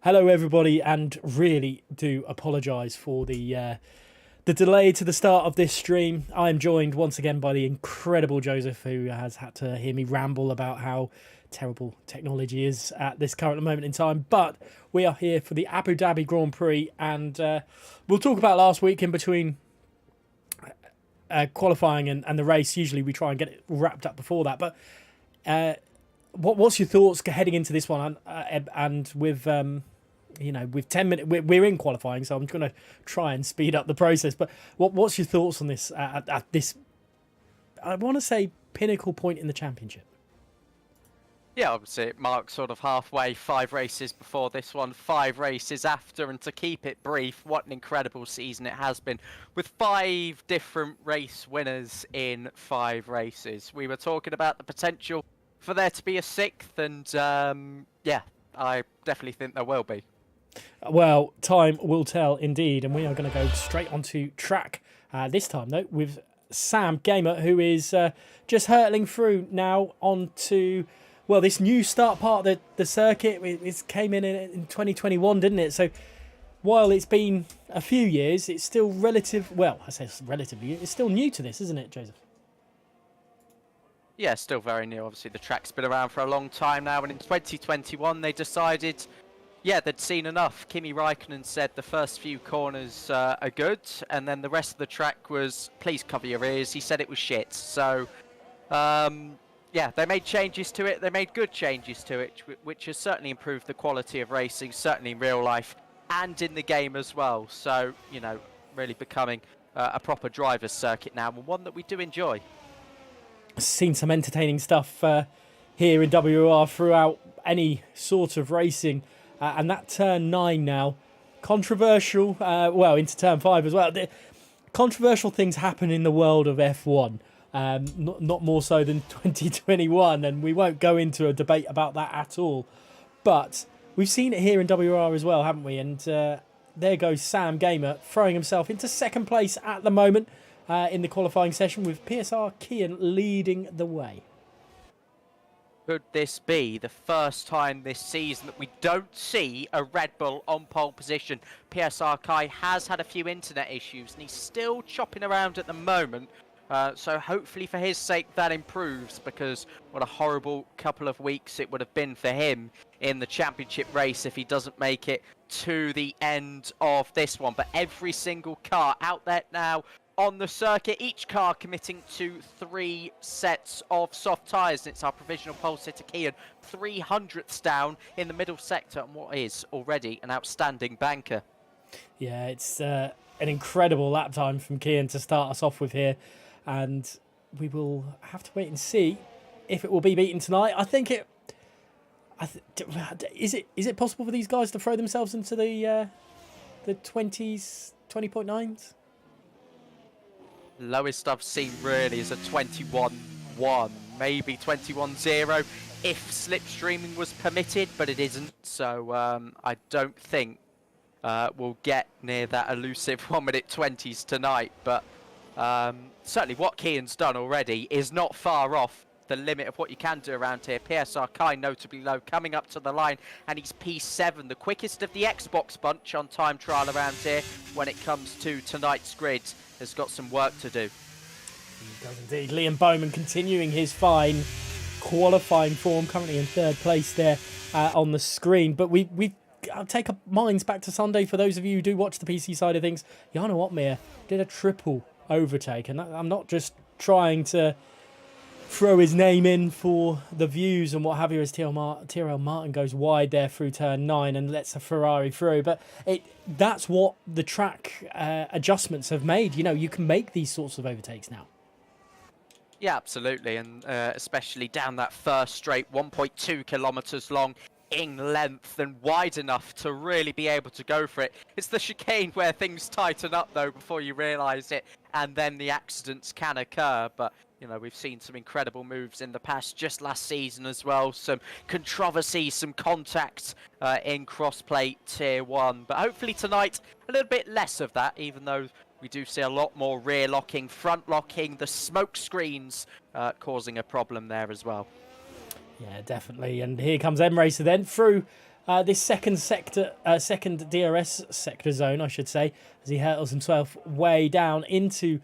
Hello, everybody, and really do apologise for the delay to the start of this stream. I am joined once again by the incredible Joseph, who has had to hear me ramble about how terrible technology is at this current moment in time. But we are here for the Abu Dhabi Grand Prix, and we'll talk about last week in between qualifying and the race. Usually we try and get it wrapped up before that. But what's your thoughts heading into this one? And with with 10 minutes, we're in qualifying, so I'm going to try and speed up the process. But what's your thoughts on this at this, I want to say, pinnacle point in the championship? Yeah, obviously it marks sort of halfway, 5 races before this one, 5 races after, and to keep it brief, what an incredible season it has been, with 5 different race winners in 5 races. We were talking about the potential for there to be a 6th, and yeah, I definitely think there will be. Well, time will tell indeed, and we are going to go straight onto track this time, though, with Sam Gamer, who is just hurtling through now onto, well, this new start part of the circuit. It came in 2021, didn't it? So while it's been a few years, it's still relatively, it's still new to this, isn't it, Joseph? Yeah, still very new. Obviously, the track's been around for a long time now, and in 2021 they decided, yeah, they'd seen enough. Kimi Räikkönen said the first few corners are good, and then the rest of the track was, please cover your ears. He said it was shit. So, yeah, they made changes to it. They made good changes to it, which has certainly improved the quality of racing, certainly in real life and in the game as well. So, you know, really becoming a proper driver's circuit now, and one that we do enjoy. Seen some entertaining stuff here in WOR throughout any sort of racing. And that turn 9 now, controversial, well, into turn 5 as well. Controversial things happen in the world of F1, not more so than 2021, and we won't go into a debate about that at all. But we've seen it here in WR as well, haven't we? And there goes Sam Gamer, throwing himself into 2nd place at the moment in the qualifying session, with PSR Kian leading the way. Could this be the first time this season that we don't see a Red Bull on pole position? PSR Kai has had a few internet issues and he's still chopping around at the moment. So hopefully for his sake that improves, because what a horrible couple of weeks it would have been for him in the championship race if he doesn't make it to the end of this one. But every single car out there now on the circuit, each car committing to 3 sets of soft tyres, and it's our provisional pole sitter Kian, 300ths down in the middle sector on what is already an outstanding banker. Yeah, it's an incredible lap time from Kian to start us off with here, and we will have to wait and see if it will be beaten tonight. I think it. Is it possible for these guys to throw themselves into the 20s, 20.9s? Lowest I've seen really is a 21.1, maybe 21.0 if slipstreaming was permitted, but it isn't. So I don't think we'll get near that elusive 1-minute 20s tonight. But certainly what Kian's done already is not far off the limit of what you can do around here. PSR Kai notably low, coming up to the line, and he's P7, the quickest of the Xbox bunch on time trial around here when it comes to tonight's grid. Has got some work to do. He does indeed. Liam Bowman continuing his fine qualifying form, currently in 3rd place there on the screen. But we take our minds back to Sunday. For those of you who do watch the PC side of things, Jarno Opmeer did a triple overtake, and I'm not just trying to throw his name in for the views and what have you, as Tyrrell Martin goes wide there through turn 9 and lets a Ferrari through. But that's what the track adjustments have made. You know, you can make these sorts of overtakes now. Yeah, absolutely, and especially down that first straight, 1.2 kilometers long in length and wide enough to really be able to go for it. It's the chicane where things tighten up though before you realise it, and then the accidents can occur. But you know, we've seen some incredible moves in the past, just last season as well. Some controversy, some contacts in crossplay tier 1. But hopefully tonight, a little bit less of that, even though we do see a lot more rear locking, front locking, the smoke screens causing a problem there as well. Yeah, definitely. And here comes M Racer then through this second DRS sector zone, I should say, as he hurtles himself way down into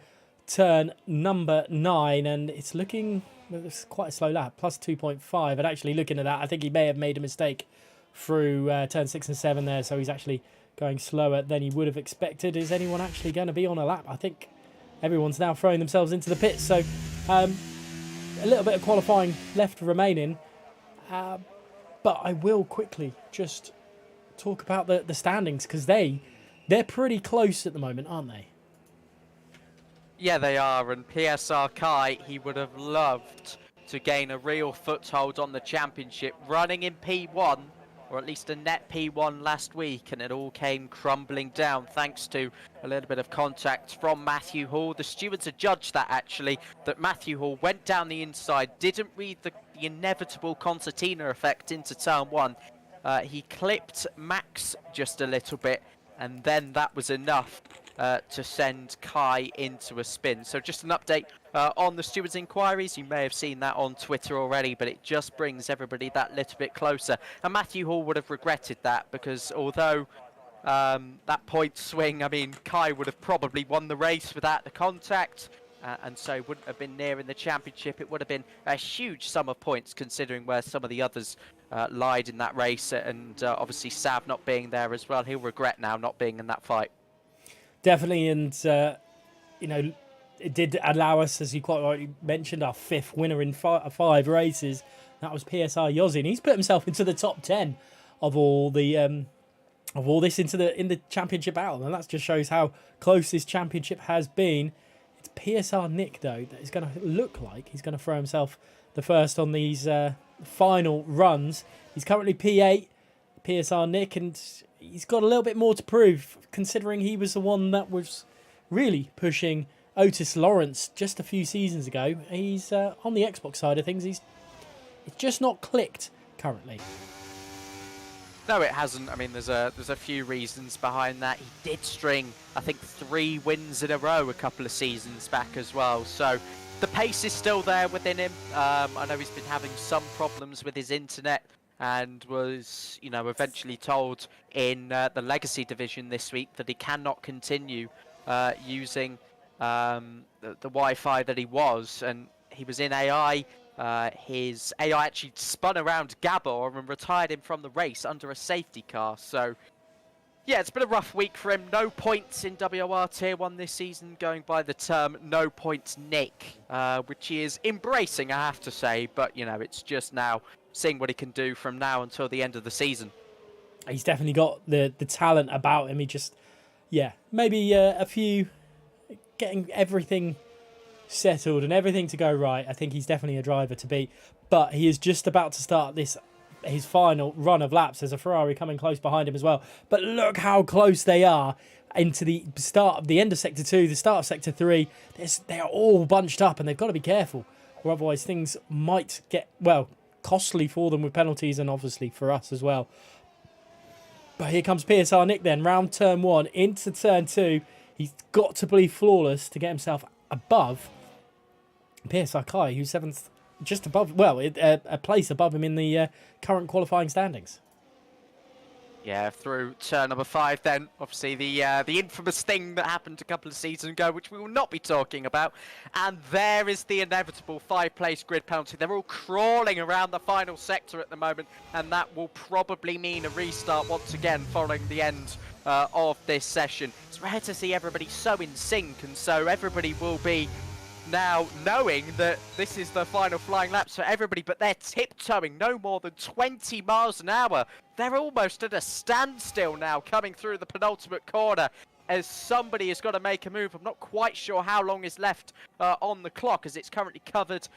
turn number 9, and it's looking, it's quite a slow lap, plus 2.5. And actually looking at that, I think he may have made a mistake through turn 6 and 7 there, so he's actually going slower than he would have expected. Is anyone actually going to be on a lap? I think everyone's now throwing themselves into the pits, so a little bit of qualifying left remaining. But I will quickly just talk about the standings, because they're pretty close at the moment, aren't they? Yeah, they are, and PSR Kai, he would have loved to gain a real foothold on the championship, running in P1, or at least a net P1 last week, and it all came crumbling down thanks to a little bit of contact from Matthew Hall. The stewards had judged that, actually, that Matthew Hall went down the inside, didn't read the inevitable concertina effect into turn 1. He clipped Max just a little bit, and then that was enough to send Kai into a spin. So just an update on the stewards' inquiries. You may have seen that on Twitter already, but it just brings everybody that little bit closer. And Matthew Hall would have regretted that, because although that point swing, I mean, Kai would have probably won the race without the contact, and so wouldn't have been near in the championship. It would have been a huge sum of points, considering where some of the others lied in that race, and obviously Sav not being there as well. He'll regret now not being in that fight. Definitely, and you know, it did allow us, as you quite rightly mentioned, our 5th winner in 5 races. That was PSR Yozin. He's put himself into the top 10 of all the in the championship battle, and that just shows how close this championship has been. It's PSR Nick, though, that is going to look like he's going to throw himself the first on these final runs. He's currently P8, PSR Nick, and he's got a little bit more to prove, considering he was the one that was really pushing Otis Lawrence just a few seasons ago. He's on the Xbox side of things. It's just not clicked currently. No, it hasn't. I mean, there's a few reasons behind that. He did string, I think, 3 wins in a row a couple of seasons back as well. So the pace is still there within him. I know he's been having some problems with his internet, and was, you know, eventually told in the Legacy division this week that he cannot continue using the Wi-Fi that he was, and he was in AI. His AI actually spun around Gabor and retired him from the race under a safety car. So, yeah, it's been a rough week for him. No points in WOR Tier 1 this season, going by the term no points Nick, which he is embracing, I have to say. But, you know, it's just now seeing what he can do from now until the end of the season. He's definitely got the talent about him. He just, yeah, maybe a few, getting everything settled and everything to go right. I think he's definitely a driver to beat, but he is just about to start his final run of laps. There's a Ferrari coming close behind him as well, but look how close they are into the end of Sector 2, the start of Sector 3. They are all bunched up, and they've got to be careful, or otherwise things might get, well, costly for them with penalties, and obviously for us as well. But here comes PSR Nick then, round turn 1 into turn 2. He's got to be flawless to get himself above PSR Kai, who's 7th, just above, well, a place above him in the current qualifying standings. Yeah, through turn number 5 then, obviously the infamous thing that happened a couple of seasons ago, which we will not be talking about. And there is the inevitable 5-place grid penalty. They're all crawling around the final sector at the moment, and that will probably mean a restart once again following the end of this session. It's rare to see everybody so in sync, and so everybody will be now knowing that this is the final flying laps for everybody, but they're tiptoeing no more than 20 miles an hour. They're almost at a standstill now coming through the penultimate corner, as somebody has got to make a move. I'm not quite sure how long is left on the clock, as it's currently covered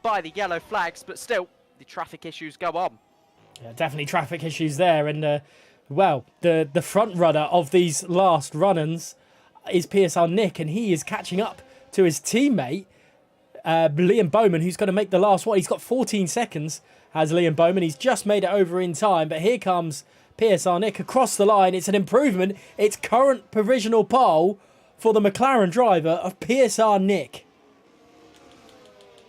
by the yellow flags, but still the traffic issues go on. Yeah, definitely traffic issues there, and well, the front runner of these last run-ins is PSR Nick, and he is catching up to his teammate, Liam Bowman, who's going to make the last one. He's got 14 seconds as Liam Bowman. He's just made it over in time, but here comes PSR Nick across the line. It's an improvement. It's current provisional pole for the McLaren driver of PSR Nick.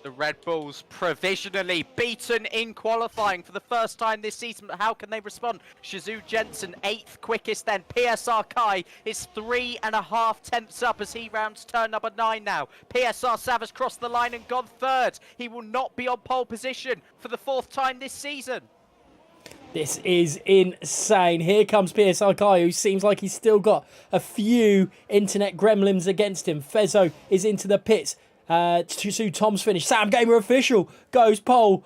The Red Bulls provisionally beaten in qualifying for the first time this season. But how can they respond? Shizu Jensen, 8th quickest then. PSR Kai is 3.5 tenths up as he rounds turn number 9 now. PSR Sav has crossed the line and gone 3rd. He will not be on pole position for the 4th time this season. This is insane. Here comes PSR Kai, who seems like he's still got a few internet gremlins against him. Fezzo is into the pits. To see Tom's finish. Sam Gamer official goes pole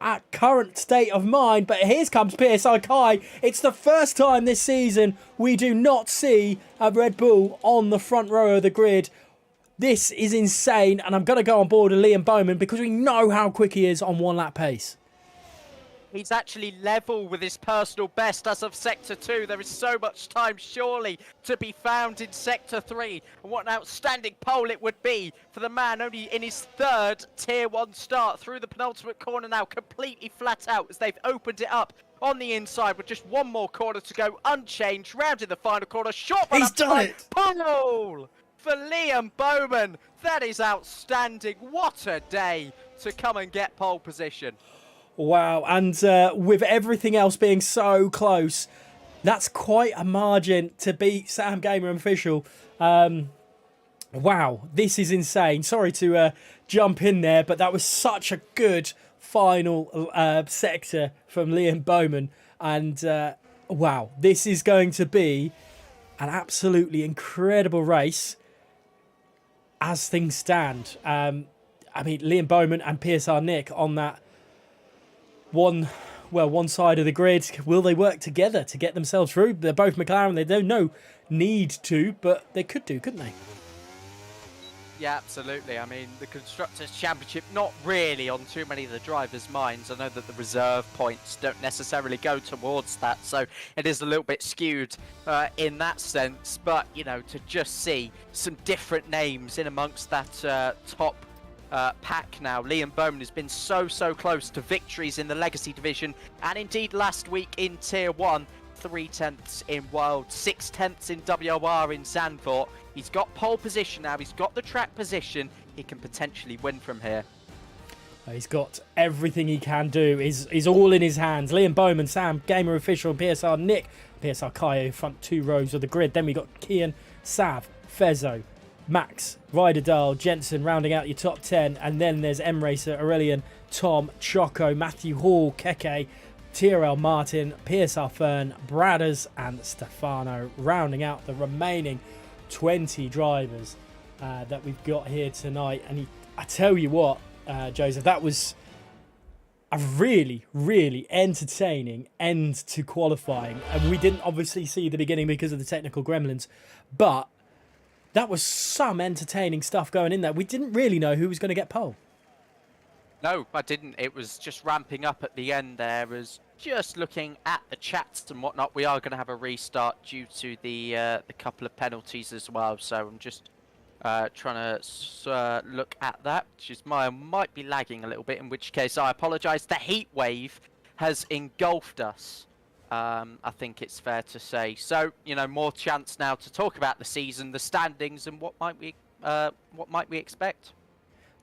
at current state of mind. But here comes PSI Kai. It's the first time this season we do not see a Red Bull on the front row of the grid. This is insane. And I'm going to go on board with Liam Bowman because we know how quick he is on 1 lap pace. He's actually level with his personal best as of Sector 2. There is so much time, surely, to be found in Sector 3. And what an outstanding pole it would be for the man only in his 3rd Tier 1 start through the penultimate corner now, completely flat out as they've opened it up on the inside with just 1 more corner to go unchanged. Round in the final corner, short run. He's done it! Pole for Liam Bowman. That is outstanding. What a day to come and get pole position. Wow, and with everything else being so close, that's quite a margin to beat Sam Gamer official. Wow, this is insane. Sorry to jump in there, but that was such a good final sector from Liam Bowman. And wow, this is going to be an absolutely incredible race as things stand. I mean, Liam Bowman and PSR Nick on that one side of the grid. Will they work together to get themselves through? They're both McLaren. They don't no need to, but they could do, couldn't they? Yeah, absolutely. I mean, the Constructors' Championship, not really on too many of the drivers' minds. I know that the reserve points don't necessarily go towards that, so it is a little bit skewed in that sense. But, you know, to just see some different names in amongst that top pack now. Liam Bowman has been so close to victories in the Legacy Division, and indeed last week in Tier 1, 3 tenths in World, 6 tenths in WOR in Zandvoort. He's got pole position now, he's got the track position, he can potentially win from here. He's got everything he can do, is all in his hands. Liam Bowman, Sam Gamer official, PSR Nick, PSR Kaio, front 2 rows of the grid. Then we got Kian, Sav, Fezzo, Max, Ryderdal, Jensen rounding out your top 10. And then there's M-Racer, Aurelian, Tom, Choco, Matthew Hall, Keke, TRL Martin, PSR Fern, Bradders and Stefano rounding out the remaining 20 drivers that we've got here tonight. And I tell you what, Joseph, that was a really entertaining end to qualifying. And we didn't obviously see the beginning because of the technical gremlins, but that was some entertaining stuff going in there. We didn't really know who was going to get pole. No, I didn't. It was just ramping up at the end there. As just looking at the chats and whatnot, we are going to have a restart due to the couple of penalties as well. So I'm just trying to look at that. Just might be lagging a little bit, in which case I apologise. The heat wave has engulfed us. I think it's fair to say. So, you know, more chance now to talk about the season, the standings, and what might we expect.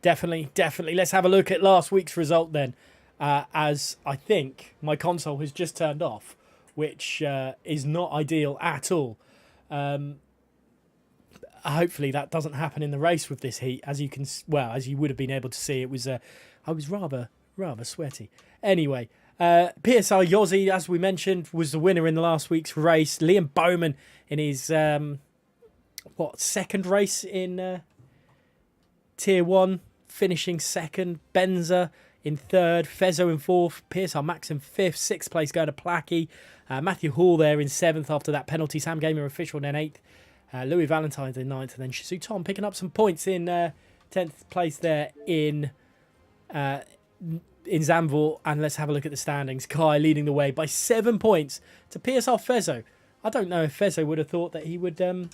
Definitely. Let's have a look at last week's result then, as I think my console has just turned off, which is not ideal at all. Hopefully that doesn't happen in the race with this heat. As you would have been able to see, it was I was rather sweaty. Anyway. PSR Yozzy, as we mentioned, was the winner in the last week's race. Liam Bowman in his second race in Tier 1, finishing second. Benza in third. Fezzo in fourth. PSR Max in fifth. Sixth place going to Placky. Matthew Hall there in seventh after that penalty. Sam Gamer official then eighth. Louis Valentine's in ninth. And then Shizu Tom picking up some points in 10th place there in Zandvoort. And let's have a look at the standings. Kai leading the way by 7 points to PSR Fezzo. I don't know if Fezzo would have thought that he would have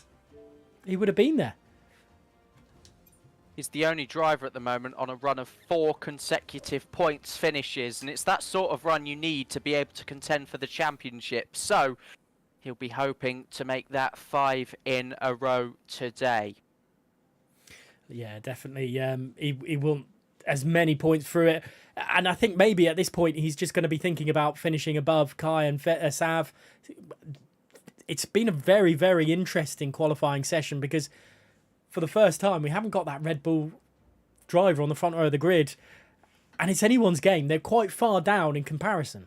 been there. He's the only driver at the moment on a run of 4 consecutive points finishes, and it's that sort of run you need to be able to contend for the championship. So he'll be hoping to make that 5 in a row today. Yeah, definitely. He won't as many points through it. And I think maybe at this point he's just going to be thinking about finishing above Kai and Sav. It's been a very, very interesting qualifying session because for the first time we haven't got that Red Bull driver on the front row of the grid, and it's anyone's game. They're quite far down in comparison.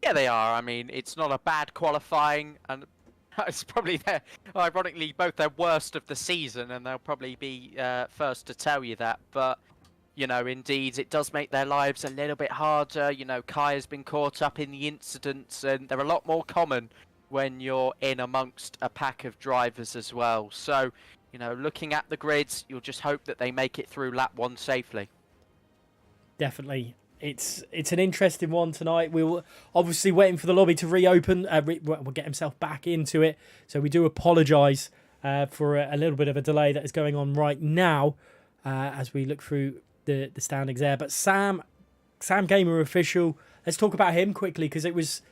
Yeah, they are. I mean, it's not a bad qualifying, and it's probably ironically both their worst of the season, and they'll probably be first to tell you that. But you know, indeed, it does make their lives a little bit harder. You know, Kai has been caught up in the incidents, and they're a lot more common when you're in amongst a pack of drivers as well. So, you know, looking at the grids, you'll just hope that they make it through lap 1 safely. Definitely. It's an interesting one tonight. We'll obviously waiting for the lobby to reopen. We'll get himself back into it. So we do apologise for a little bit of a delay that is going on right now as we look through the standings there. But Sam Gamer official, let's talk about him quickly because it was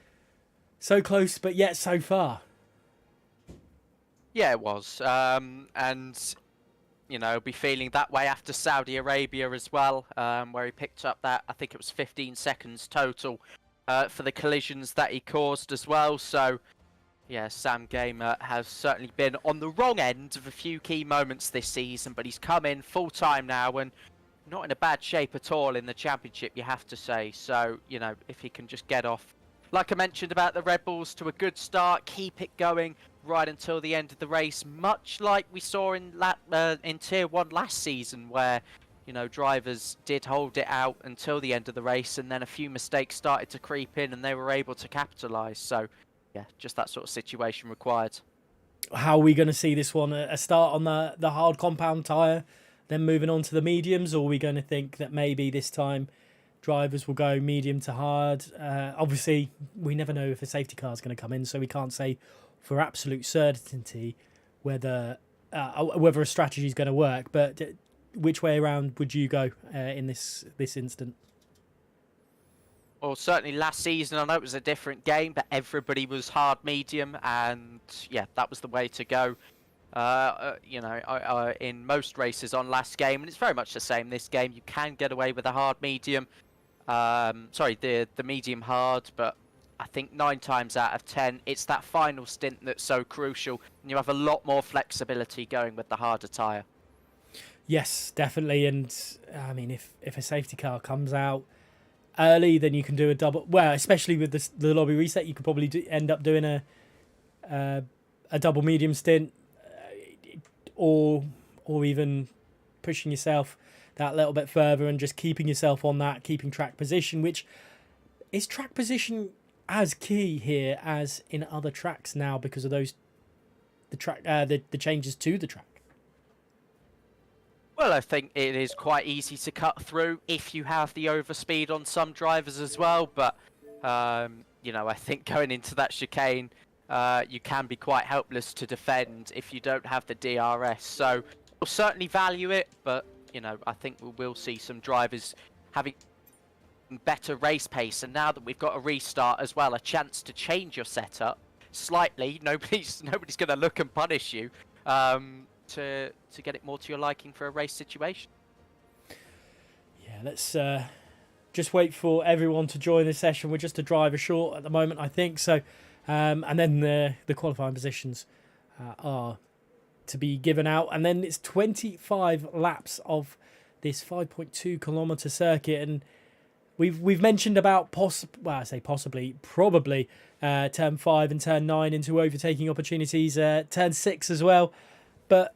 so close but yet so far. Yeah, it was. And, you know, be feeling that way after Saudi Arabia as well, where he picked up that, I think it was 15 seconds total for the collisions that he caused as well. So, yeah, Sam Gamer has certainly been on the wrong end of a few key moments this season, but he's come in full time now and not in a bad shape at all in the championship, you have to say. So, you know, if he can just get off, like I mentioned about the Red Bulls, to a good start, keep it going right until the end of the race, much like we saw in Tier 1 last season, where, you know, drivers did hold it out until the end of the race, and then a few mistakes started to creep in and they were able to capitalise. So, yeah, just that sort of situation required. How are we going to see this one? A start on the hard compound tyre, then moving on to the mediums, or are we going to think that maybe this time drivers will go medium to hard? Obviously, we never know if a safety car is going to come in, so we can't say for absolute certainty whether a strategy is going to work. But which way around would you go in this instant? Well, certainly last season, I know it was a different game, but everybody was hard medium, and yeah, that was the way to go. You know, in most races on last game, and it's very much the same this game. You can get away with a hard medium, the medium hard, but I think 9 times out of 10, it's that final stint that's so crucial, and you have a lot more flexibility going with the harder tyre. Yes, definitely, and I mean, if a safety car comes out early, then you can do a double. Well, especially with the lobby reset, you could probably end up doing a double medium stint. Or even pushing yourself that little bit further and just keeping yourself on that, keeping track position, which is track position as key here as in other tracks now because of the changes to the track. Well, I think it is quite easy to cut through if you have the overspeed on some drivers as well, but you know, I think going into that chicane, you can be quite helpless to defend if you don't have the DRS. So we'll certainly value it, but you know, I think we will see some drivers having better race pace. And now that we've got a restart as well, a chance to change your setup slightly. Nobody's going to look and punish you to get it more to your liking for a race situation. Yeah, let's just wait for everyone to join the session. We're just a driver short at the moment, I think. So. And then the qualifying positions are to be given out. And then it's 25 laps of this 5.2 kilometre circuit. And we've mentioned about probably turn 5 and turn 9 into overtaking opportunities, turn 6 as well. But,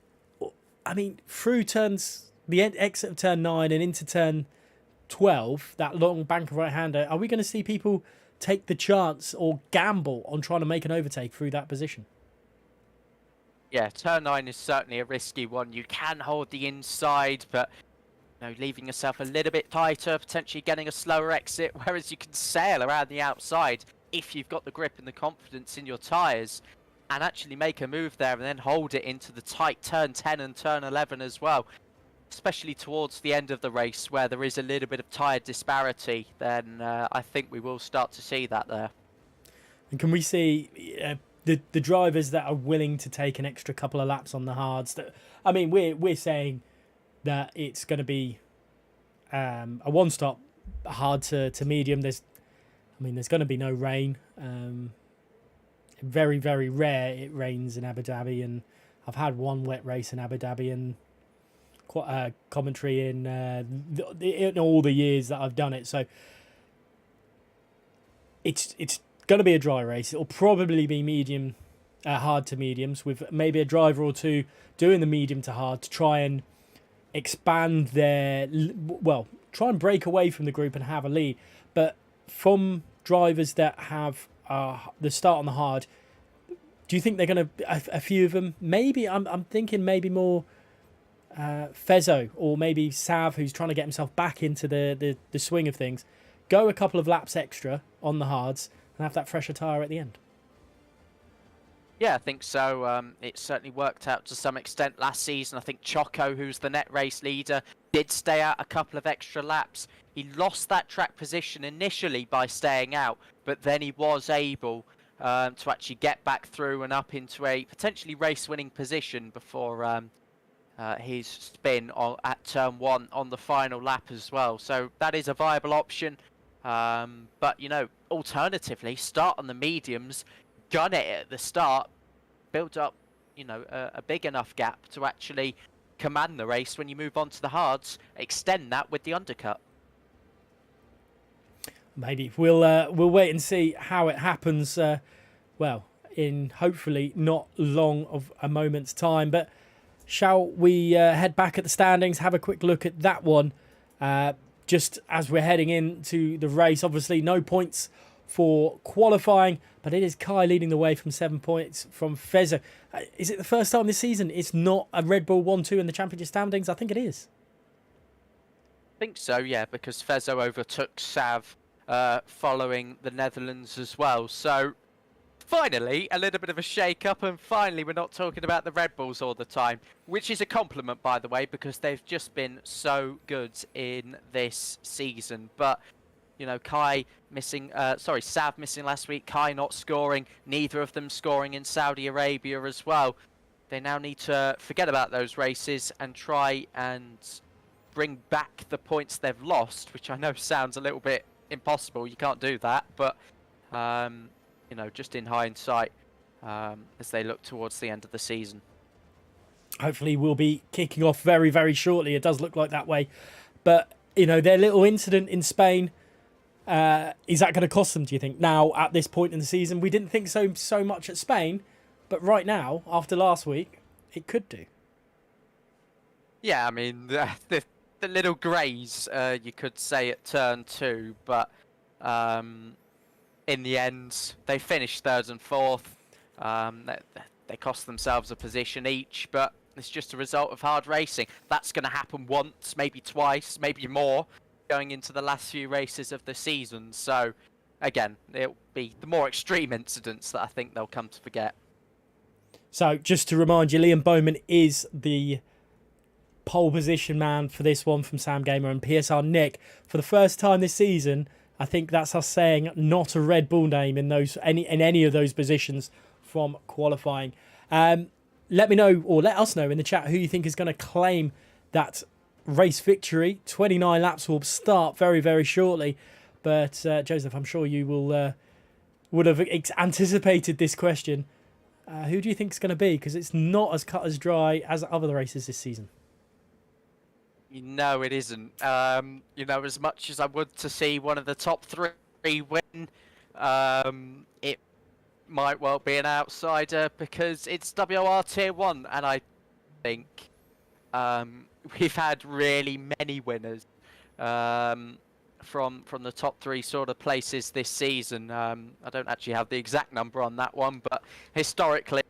I mean, through the exit of turn 9 and into turn 12, that long bank of right-hander, are we going to see people take the chance or gamble on trying to make an overtake through that position? Yeah, turn 9 is certainly a risky one. You can hold the inside, but you know, leaving yourself a little bit tighter, potentially getting a slower exit, whereas you can sail around the outside if you've got the grip and the confidence in your tyres and actually make a move there and then hold it into the tight turn 10 and turn 11 as well. Especially towards the end of the race where there is a little bit of tyre disparity, then I think we will start to see that there. And can we see the drivers that are willing to take an extra couple of laps on the hards? I mean, we're saying that it's going to be a one-stop, hard to medium. There's going to be no rain. Very, very rare it rains in Abu Dhabi, and I've had one wet race in Abu Dhabi and quite commentary in all the years that I've done it. So it's going to be a dry race. It'll probably be medium, hard to mediums, with maybe a driver or two doing the medium to hard to try and expand try and break away from the group and have a lead. But from drivers that have the start on the hard, do you think they're going to, a few of them, maybe, I'm thinking maybe more Fezzo or maybe Sav, who's trying to get himself back into the swing of things, go a couple of laps extra on the hards and have that fresher tyre at the end? Yeah, I think so. It certainly worked out to some extent last season. I think Choco, who's the net race leader, did stay out a couple of extra laps. He lost that track position initially by staying out, but then he was able to actually get back through and up into a potentially race-winning position before his spin at turn 1 on the final lap as well. So that is a viable option. But, you know, alternatively, start on the mediums, gun it at the start, build up, you know, a big enough gap to actually command the race when you move on to the hards, extend that with the undercut. Maybe we'll wait and see how it happens. In hopefully not long of a moment's time. But shall we head back at the standings, have a quick look at that one, just as we're heading into the race. Obviously, no points for qualifying, but it is Kai leading the way from 7 points from Fezzo. Is it the first time this season it's not a Red Bull 1-2 in the championship standings? I think it is. I think so, yeah, because Fezzo overtook Sav following the Netherlands as well. So finally, a little bit of a shake-up, and finally we're not talking about the Red Bulls all the time, which is a compliment, by the way, because they've just been so good in this season. But, you know, Sav missing last week, Kai not scoring, neither of them scoring in Saudi Arabia as well. They now need to forget about those races and try and bring back the points they've lost, which I know sounds a little bit impossible. You can't do that, but you know, just in hindsight, as they look towards the end of the season. Hopefully we'll be kicking off very, very shortly. It does look like that way. But, you know, their little incident in Spain, is that going to cost them, do you think? Now, at this point in the season, we didn't think so much at Spain, but right now, after last week, it could do. Yeah, I mean, the little greys, you could say, at turn 2, but in the end, they finished 3rd and 4th. They cost themselves a position each, but it's just a result of hard racing. That's going to happen once, maybe twice, maybe more, going into the last few races of the season. So, again, it'll be the more extreme incidents that I think they'll come to forget. So, just to remind you, Liam Bowman is the pole position man for this one from Sam Gamer, and PSR Nick, for the first time this season, I think that's us saying not a Red Bull name in any of those positions from qualifying. Let me know, or let us know in the chat, who you think is going to claim that race victory. 29 laps will start very, very shortly. But Joseph, I'm sure you would have anticipated this question. Who do you think is going to be? Because it's not as cut as dry as other races this season. No, it isn't. You know, as much as I would to see one of the top 3 win, it might well be an outsider because it's WOR Tier 1, and I think we've had really many winners from the top 3 sort of places this season. I don't actually have the exact number on that one, but historically,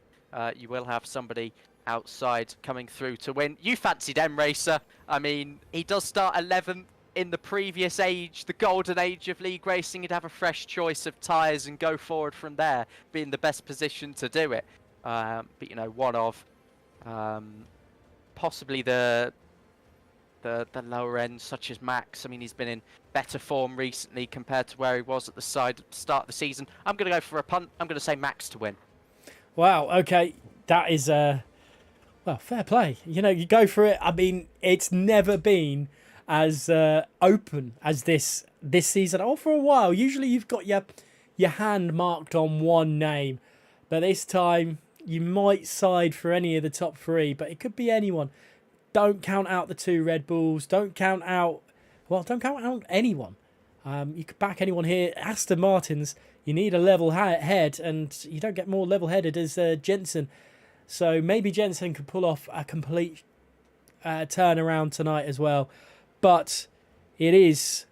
you will have somebody outside coming through to win. You fancied M-Racer. I mean, he does start 11th in the previous age, the golden age of league racing. He'd have a fresh choice of tyres and go forward from there, be in the best position to do it. But, you know, one of possibly the lower end, such as Max. I mean, he's been in better form recently compared to where he was at the start of the season. I'm going to go for a punt. I'm going to say Max to win. Wow, okay. That is Well, fair play. You know, you go for it. I mean, it's never been as open as this season. Oh, for a while. Usually you've got your hand marked on one name. But this time, you might side for any of the top three. But it could be anyone. Don't count out the two Red Bulls. Don't count out anyone. You could back anyone here. Aston Martins, you need a level head. And you don't get more level-headed as Jensen. So maybe Jensen could pull off a complete turnaround tonight as well. But it is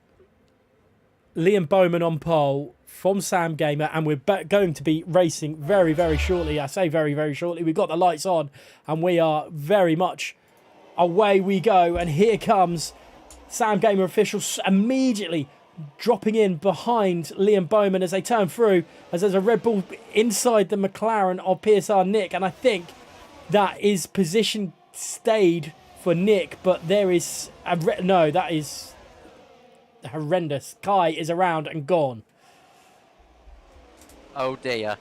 Liam Bowman on pole from Sam Gamer. And we're going to be racing very, very shortly. I say very, very shortly. We've got the lights on. And we are very much away we go. And here comes Sam Gamer officials immediately dropping in behind Liam Bowman as they turn through, as there's a Red Bull inside the McLaren of PSR Nick, and I think that is position stayed for Nick, but there is that is horrendous. Kai is around and gone. Oh dear.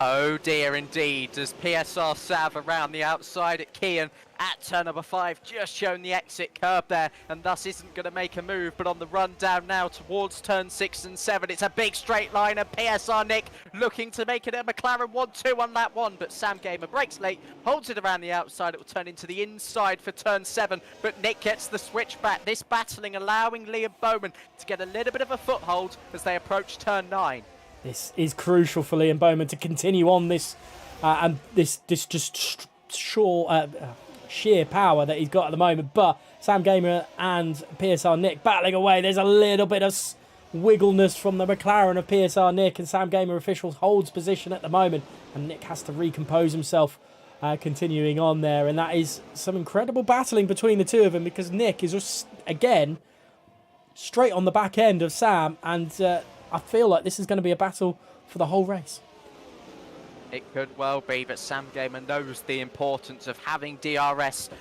Oh dear indeed, as PSR Sav around the outside at Kian at turn number 5, just shown the exit curb there, and thus isn't going to make a move, but on the run down now towards turn 6 and 7, it's a big straight line, and PSR Nick looking to make it a McLaren 1-2 on that one, but Sam Gamer breaks late, holds it around the outside, it will turn into the inside for turn 7, but Nick gets the switch back, this battling allowing Liam Bowman to get a little bit of a foothold as they approach turn 9. This is crucial for Liam Bowman to continue on this and this just sheer power that he's got at the moment. But Sam Gamer and PSR Nick battling away. There's a little bit of wiggleness from the McLaren of PSR Nick, and Sam Gamer officials holds position at the moment, and Nick has to recompose himself, continuing on there. And that is some incredible battling between the two of them, because Nick is just again straight on the back end of Sam, and I feel like this is going to be a battle for the whole race. It could well be, but Sam Gamer knows the importance of having DRS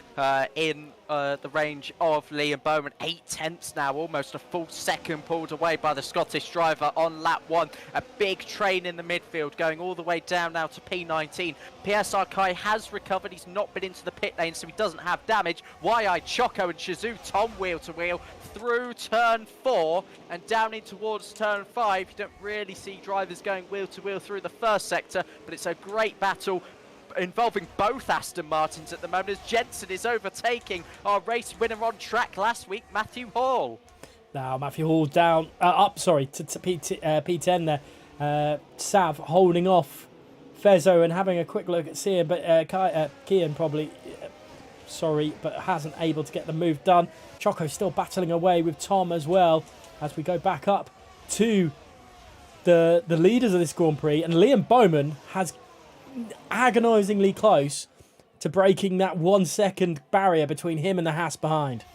in the range of Liam Bowman. 8/10 now, almost a full second pulled away by the Scottish driver on lap 1. A big train in the midfield going all the way down now to P19. PSR Kai has recovered. He's not been into the pit lane, so he doesn't have damage. YI, Choco and Shazoo Tom wheel to wheel through turn 4 and down in towards turn 5. You don't really see drivers going wheel to wheel through the first sector, but it's a great battle involving both Aston Martins at the moment, as Jensen is overtaking our race winner on track last week, Matthew Hall. Now Matthew Hall down, to P10 there. Sav holding off Fezzo and having a quick look at Cian, but Kian probably, but hasn't able to get the move done. Choco still battling away with Tom as well, as we go back up to the leaders of this Grand Prix, and Liam Bowman has agonisingly close to breaking that 1 second barrier between him and the Haas behind.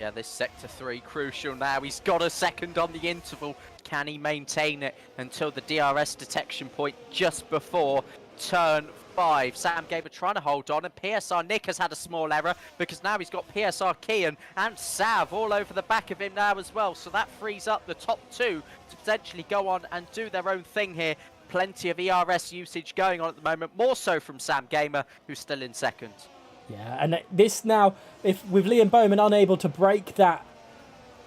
Yeah, this sector 3 crucial now. He's got a second on the interval. Can he maintain it until the DRS detection point just before turn 5? Sam Gamer trying to hold on, and PSR Nick has had a small error, because now he's got PSR Kian and Sav all over the back of him now as well, so that frees up the top 2 to potentially go on and do their own thing here. Plenty of ERS usage going on at the moment, more so from Sam Gamer, who's still in second. Yeah, and this now, if with Liam Bowman unable to break that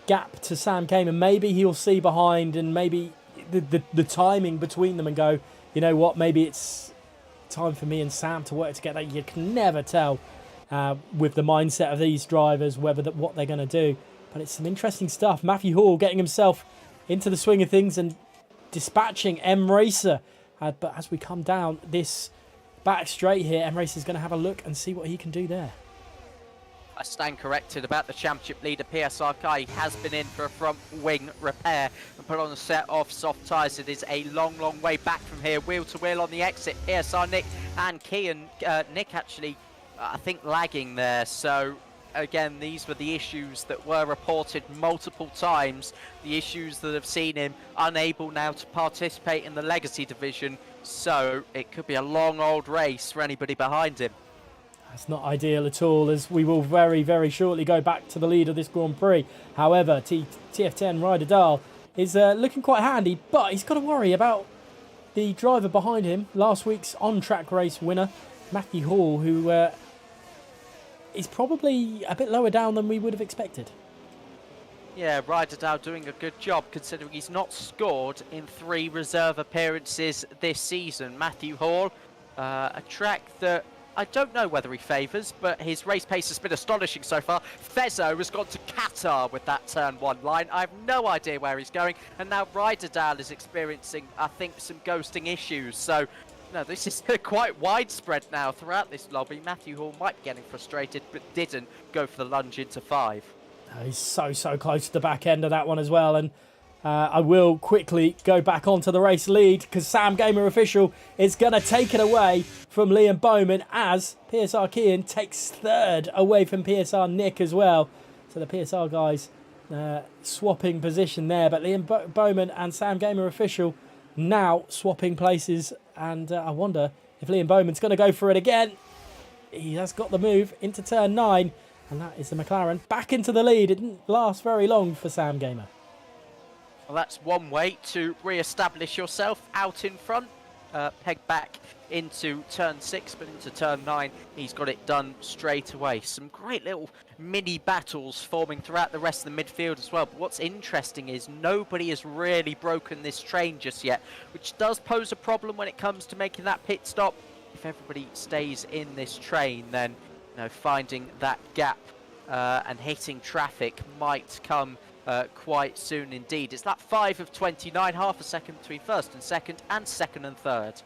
gap to Sam Gamer, maybe he'll see behind, and maybe the timing between them, and go, you know what, maybe it's time for me and Sam to work together. You can never tell with the mindset of these drivers what they're going to do, but it's some interesting stuff. Matthew Hall getting himself into the swing of things and dispatching M Racer, but as we come down this back straight here, M Racer is going to have a look and see what he can do there. I stand corrected about the championship leader, PSR Kai. He has been in for a front wing repair and put on a set of soft tyres. It is a long, long way back from here, wheel to wheel on the exit. PSR Nick and Kian, Nick actually, I think, lagging there. So again, these were the issues that were reported multiple times, the issues that have seen him unable now to participate in the Legacy division, so it could be a long old race for anybody behind him. That's not ideal at all, as we will very, very shortly go back to the lead of this Grand Prix. However, TF10 Ryder Dahl is looking quite handy, but he's got to worry about the driver behind him, last week's on-track race winner, Matthew Hall, who is probably a bit lower down than we would have expected. Yeah, Ryder doing a good job considering he's not scored in 3 reserve appearances this season. Matthew Hall, a track that I don't know whether he favours, but his race pace has been astonishing so far. Fezzo has gone to Qatar with that turn 1 line. I have no idea where he's going. And now Ryder is experiencing, I think, some ghosting issues. So, no, this is quite widespread now throughout this lobby. Matthew Hall might be getting frustrated, but didn't go for the lunge into 5. He's so close to the back end of that one as well. And I will quickly go back onto the race lead because Sam Gamer Official is going to take it away from Liam Bowman as PSR Kian takes 3rd away from PSR Nick as well. So the PSR guys swapping position there. But Liam Bowman and Sam Gamer Official now swapping places. And I wonder if Liam Bowman's going to go for it again. He has got the move into turn 9. And that is the McLaren back into the lead. It didn't last very long for Sam Gamer. Well, that's one way to re-establish yourself out in front. Peg back into turn 6, but into turn 9, he's got it done straight away. Some great little mini battles forming throughout the rest of the midfield as well. But what's interesting is nobody has really broken this train just yet, which does pose a problem when it comes to making that pit stop. If everybody stays in this train, then finding that gap and hitting traffic might come quite soon indeed. It's that 5 of 29, half a second between first and second and 3rd.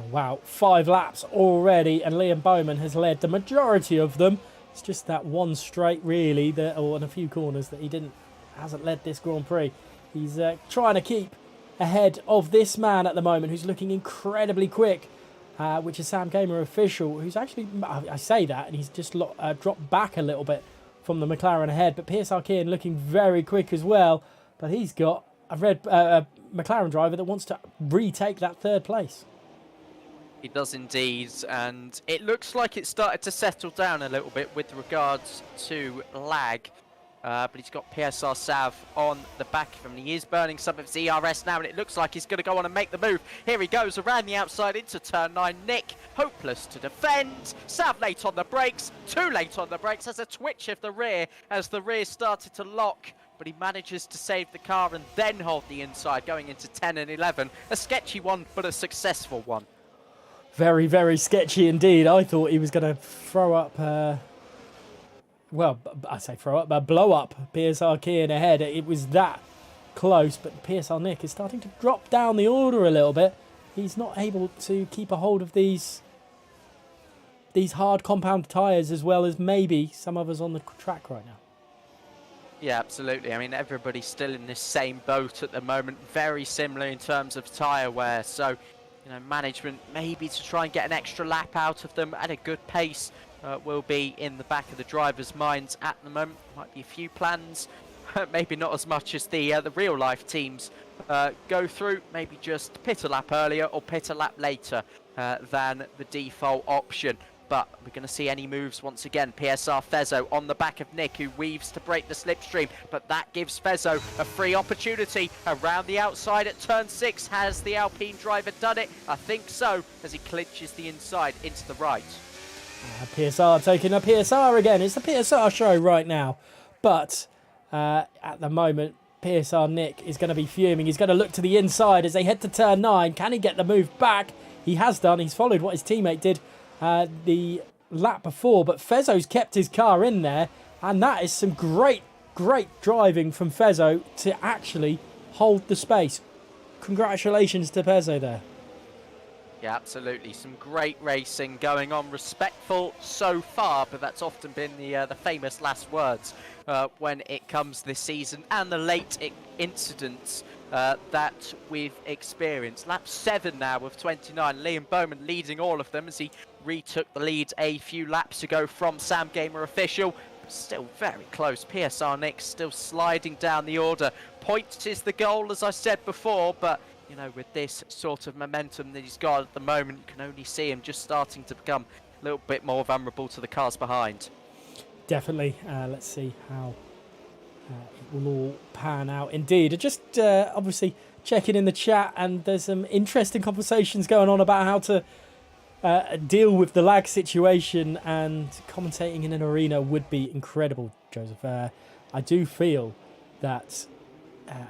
Wow, 5 laps already, and Liam Bowman has led the majority of them. It's just that one straight, really, or in a few corners that he hasn't led this Grand Prix. He's trying to keep ahead of this man at the moment, who's looking incredibly quick. Which is Sam Gamer Official, who's actually, I say that, and he's just dropped back a little bit from the McLaren ahead. But PSR Kian looking very quick as well. But he's got a McLaren driver that wants to retake that 3rd place. He does indeed, and it looks like it started to settle down a little bit with regards to lag. But he's got PSR Sav on the back of him. And he is burning some of his ERS now, and it looks like he's going to go on and make the move. Here he goes around the outside into turn 9. Nick, hopeless to defend. Sav late on the brakes, too late on the brakes. There's a twitch of the rear as the rear started to lock. But he manages to save the car and then hold the inside going into 10 and 11. A sketchy one, but a successful one. Very sketchy indeed. I thought he was going to throw up... Well, I say throw up, but blow up PSR Kian ahead. It was that close, but PSR Nick is starting to drop down the order a little bit. He's not able to keep a hold of these hard compound tyres as well as maybe some others on the track right now. Yeah, absolutely. I mean, everybody's still in this same boat at the moment. Very similar in terms of tyre wear. So, management maybe to try and get an extra lap out of them at a good pace. Will be in the back of the drivers' minds at the moment. Might be a few plans, maybe not as much as the real life teams go through. Maybe just pit a lap earlier or pit a lap later than the default option. But we're going to see any moves once again. PSR Fezzo on the back of Nick, who weaves to break the slipstream. But that gives Fezzo a free opportunity around the outside at turn 6. Has the Alpine driver done it? I think so, as he clinches the inside into the right. PSR taking a PSR again. It's the PSR show right now. But at the moment, PSR Nick is going to be fuming. He's going to look to the inside as they head to turn 9. Can he get the move back? He has done. He's followed what his teammate did the lap before. But Fezzo's kept his car in there. And that is some great driving from Fezzo to actually hold the space. Congratulations to Fezzo there. Yeah, absolutely. Some great racing going on. Respectful so far, but that's often been the famous last words when it comes this season, and the late incidents that we've experienced. Lap 7 now of 29. Liam Bowman leading all of them as he retook the lead a few laps ago from Sam Gamer Official. Still very close. PSR Nick still sliding down the order. Points is the goal, as I said before, but with this sort of momentum that he's got at the moment, you can only see him just starting to become a little bit more vulnerable to the cars behind. Definitely. Let's see how it will all pan out. Indeed. Just obviously checking in the chat, and there's some interesting conversations going on about how to deal with the lag situation, and commentating in an arena would be incredible, Joseph. I do feel that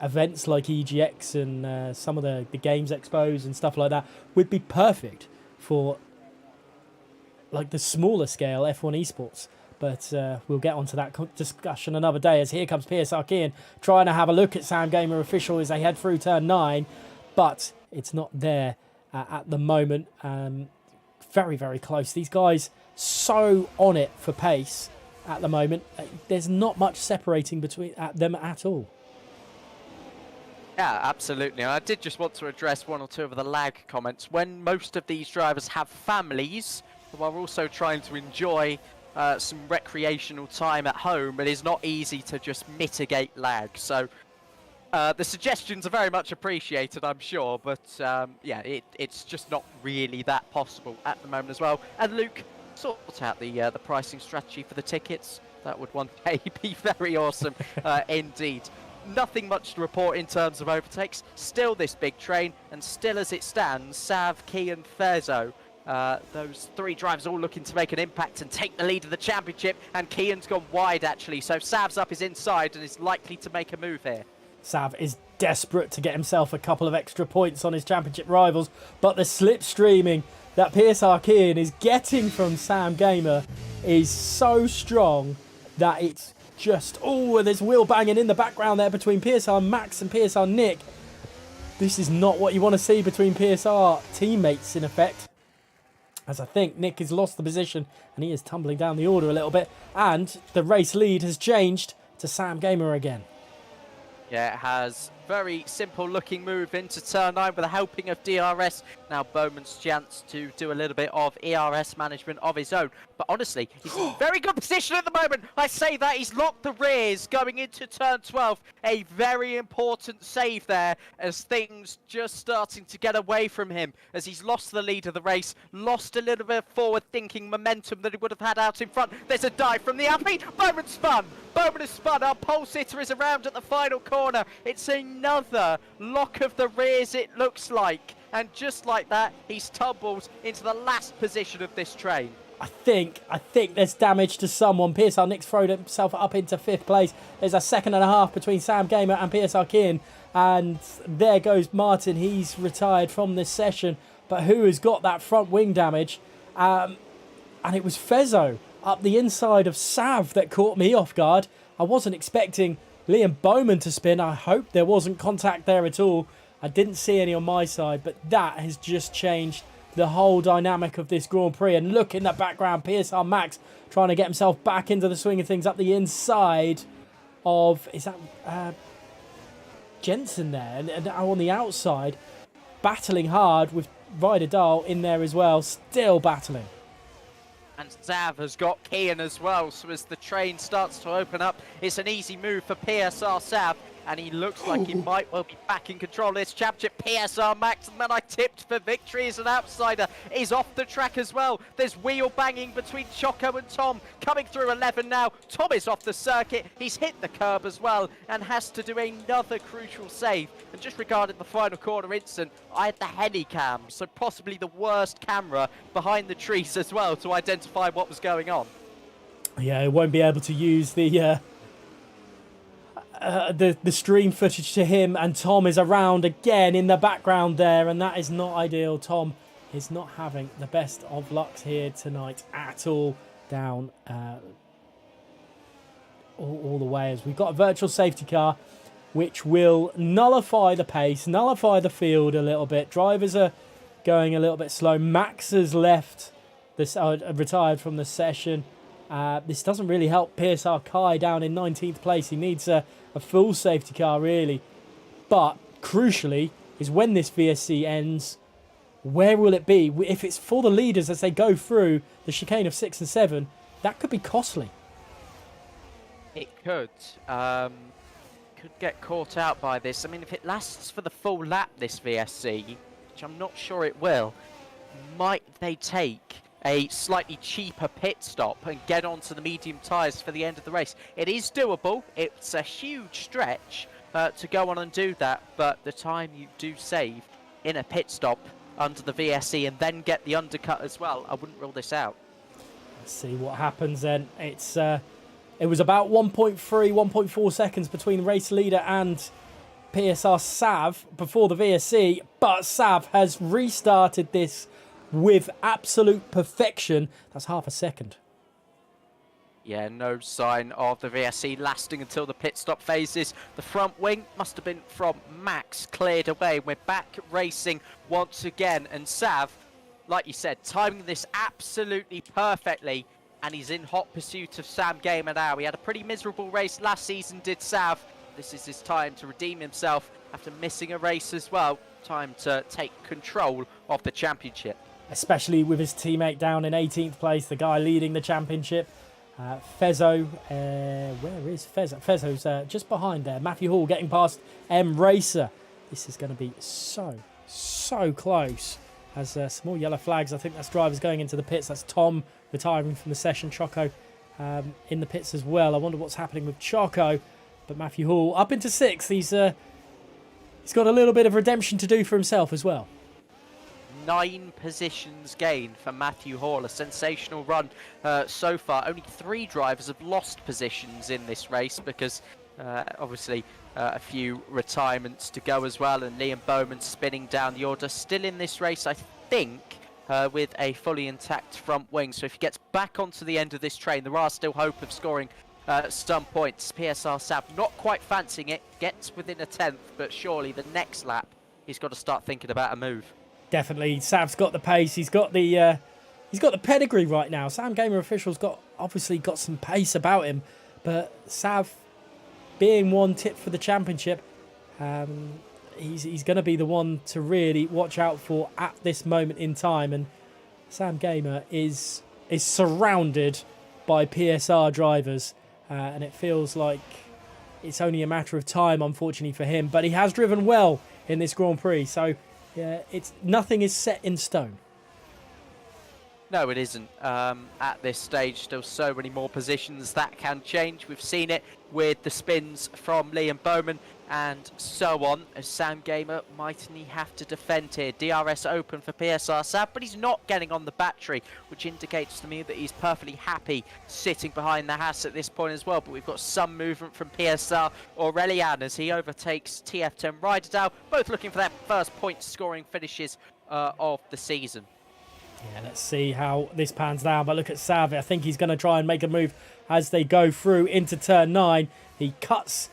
events like EGX and some of the games expos and stuff like that would be perfect for like the smaller scale F1 Esports. But we'll get onto that discussion another day, as here comes PSR Kian trying to have a look at Sam Gamer Official as they head through turn 9, but it's not there at the moment. Very, very close. These guys so on it for pace at the moment. There's not much separating between them at all. Yeah, absolutely. And I did just want to address one or two of the lag comments. When most of these drivers have families who are also trying to enjoy some recreational time at home, it is not easy to just mitigate lag. So the suggestions are very much appreciated, I'm sure, but yeah, it's just not really that possible at the moment as well. And Luke, sort out the pricing strategy for the tickets. That would one day be very awesome indeed. Nothing much to report in terms of overtakes. Still this big train, and still as it stands, Sav, Kian, Fezo. Those three drivers all looking to make an impact and take the lead of the championship, and Kian's gone wide actually, so Sav's up his inside and is likely to make a move here. Sav is desperate to get himself a couple of extra points on his championship rivals, but the slipstreaming that PSR Kian is getting from Sam Gamer is so strong that it's just... Oh, there's wheel banging in the background there between PSR Max and PSR Nick. This is not what you want to see between PSR teammates, in effect. As I think Nick has lost the position and he is tumbling down the order a little bit. And the race lead has changed to Sam Gamer again. Yeah, it has. Very simple looking move into turn 9 with a helping of DRS. Now Bowman's chance to do a little bit of ERS management of his own. But honestly, he's in very good position at the moment. I say that he's locked the rears going into turn 12. A very important save there, as things just starting to get away from him, as he's lost the lead of the race, lost a little bit of forward thinking momentum that he would have had out in front. There's a dive from the outside. Bowman spun. Bowman has spun. Our pole sitter is around at the final corner. It's another lock of the rears, it looks like. And just like that, he's tumbled into the last position of this train. I think there's damage to someone. PSR Nick's thrown himself up into 5th place. There's a second and a half between Sam Gamer and PSR Kian. And there goes Martin. He's retired from this session. But who has got that front wing damage? And it was Fezo up the inside of Sav that caught me off guard. I wasn't expecting Liam Bowman to spin. I hope there wasn't contact there at all. I didn't see any on my side, but that has just changed the whole dynamic of this Grand Prix. And look in the background, PSR Max trying to get himself back into the swing of things up the inside of, is that Jensen there? And on the outside, battling hard with Ryder Dahl in there as well, still battling. And Zav has got Kian as well, so as the train starts to open up, it's an easy move for PSR Zav, and he looks like he might well be back in control of this championship. PSR Max, the man I tipped for victory as an outsider, is off the track as well. There's wheel banging between Choco and Tom, coming through 11 now. Tom is off the circuit, he's hit the curb as well, and has to do another crucial save. And just regarding the final corner incident, I had the heli cam, so possibly the worst camera behind the trees as well to identify what was going on. Yeah, I won't be able to use the stream footage to him, and Tom is around again in the background there, and that is not ideal. Tom is not having the best of lucks here tonight at all, down all the way, as we've got a virtual safety car which will nullify the pace, nullify the field a little bit. Drivers are going a little bit slow. Max has left this, retired from the session. This doesn't really help PSR Kai down in 19th place. He needs a full safety car, really. But, crucially, is when this VSC ends, where will it be? If it's for the leaders as they go through the chicane of 6 and 7, that could be costly. It could. Could get caught out by this. I mean, if it lasts for the full lap, this VSC, which I'm not sure it will, might they take a slightly cheaper pit stop and get onto the medium tyres for the end of the race? It is doable. It's a huge stretch to go on and do that, but the time you do save in a pit stop under the VSE and then get the undercut as well. I wouldn't rule this out. Let's see what happens then. It was about 1.3, 1.4 seconds between race leader and PSR Sav before the VSC, but Sav has restarted this with absolute perfection. That's half a second. Yeah, no sign of the VSC lasting until the pit stop phases. The front wing must have been from Max cleared away. We're back racing once again, and Sav, like you said, timing this absolutely perfectly, and he's in hot pursuit of Sam Gamer now. He had a pretty miserable race last season, did Sav. This is his time to redeem himself after missing a race as well. Time to take control of the championship. Especially with his teammate down in 18th place, the guy leading the championship. Fezzo, where is Fezzo? Fezzo's just behind there. Matthew Hall getting past M Racer. This is going to be so close. Has some more yellow flags. I think that's drivers going into the pits. That's Tom retiring from the session. Choco in the pits as well. I wonder what's happening with Choco. But Matthew Hall up into 6th. He's got a little bit of redemption to do for himself as well. 9 positions gained for Matthew Hall. A sensational run so far. Only 3 drivers have lost positions in this race because obviously a few retirements to go as well, and Liam Bowman spinning down the order. Still in this race, I think, with a fully intact front wing. So if he gets back onto the end of this train, there are still hope of scoring some points. PSR Sav not quite fancying it, gets within a 10th, but surely the next lap he's got to start thinking about a move. Definitely, Sav's got the pace. He's got the pedigree right now. Sam Gamer Official's obviously got some pace about him, but Sav, being one tip for the championship, he's going to be the one to really watch out for at this moment in time. And Sam Gamer is surrounded by PSR drivers, and it feels like it's only a matter of time, unfortunately for him. But he has driven well in this Grand Prix, so yeah, nothing is set in stone. No, it isn't. At this stage, still so many more positions that can change. We've seen it with the spins from Liam Bowman and so on, as Sam Gamer mightn't he have to defend here. DRS open for PSR Sav, but he's not getting on the battery, which indicates to me that he's perfectly happy sitting behind the Haas at this point as well. But we've got some movement from PSR Aurelian as he overtakes TF10 Ryderdale, both looking for their first point scoring finishes of the season. Yeah, let's see how this pans down. But look at Sav. I think he's going to try and make a move as they go through into turn 9. He cuts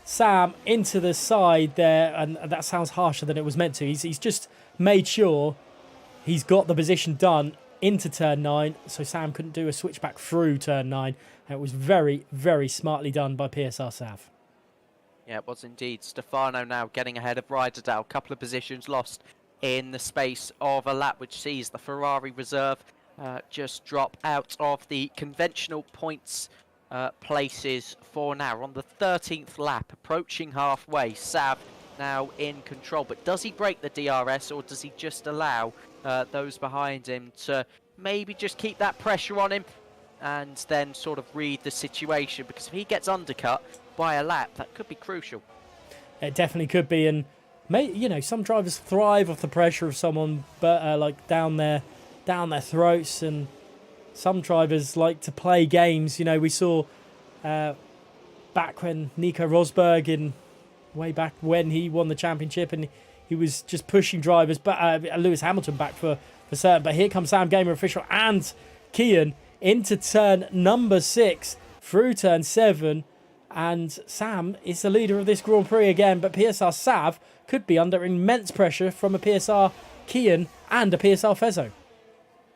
Sam into the side there, and that sounds harsher than it was meant to. He's just made sure he's got the position done into turn 9, so Sam couldn't do a switchback through turn 9. And it was very, very smartly done by PSR Sav. Yeah, it was indeed. Stefano now getting ahead of Ryderdale. A couple of positions lost in the space of a lap, which sees the Ferrari reserve just drop out of the conventional points places for now. We're on the 13th lap, approaching halfway. Sav now in control, but does he break the DRS, or does he just allow those behind him to maybe just keep that pressure on him and then sort of read the situation? Because if he gets undercut by a lap, that could be crucial. It definitely could be, and some drivers thrive off the pressure of someone, but like down their throats, and some drivers like to play games. We saw back when Nico Rosberg way back when he won the championship, and he was just pushing drivers, but Lewis Hamilton back for certain. But here comes Sam Gamer Official and Kian into turn number 6 through turn 7. And Sam is the leader of this Grand Prix again, but PSR Sav could be under immense pressure from a PSR Kian and a PSR Fezzo.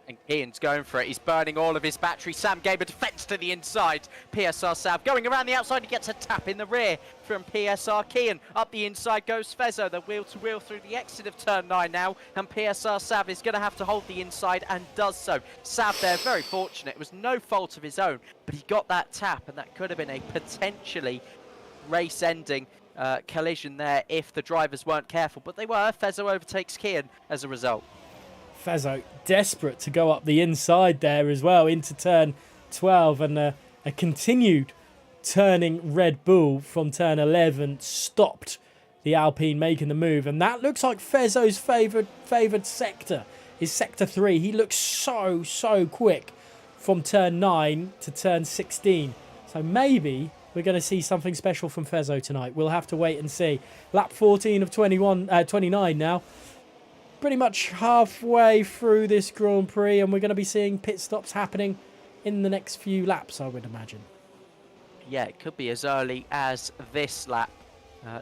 And Kian's going for it. He's burning all of his battery. Sam Gamer defends to the inside. PSR Sav going around the outside. He gets a tap in the rear from PSR Kian. Up the inside goes Fezzo. The wheel-to-wheel through the exit of turn 9 now. And PSR Sav is going to have to hold the inside and does so. Sav there, very fortunate. It was no fault of his own, but he got that tap, and that could have been a potentially race-ending collision there if the drivers weren't careful. But they were. Fezzo overtakes Kian as a result. Fezzo desperate to go up the inside there as well into turn 12, and a continued turning Red Bull from turn 11 stopped the Alpine making the move. And that looks like Fezzo's favoured sector is sector 3. He looks so quick from turn 9 to turn 16. So maybe we're going to see something special from Fezzo tonight. We'll have to wait and see. Lap 14 of 29 now. Pretty much halfway through this Grand Prix, and we're going to be seeing pit stops happening in the next few laps, I would imagine. Yeah, it could be as early as this lap,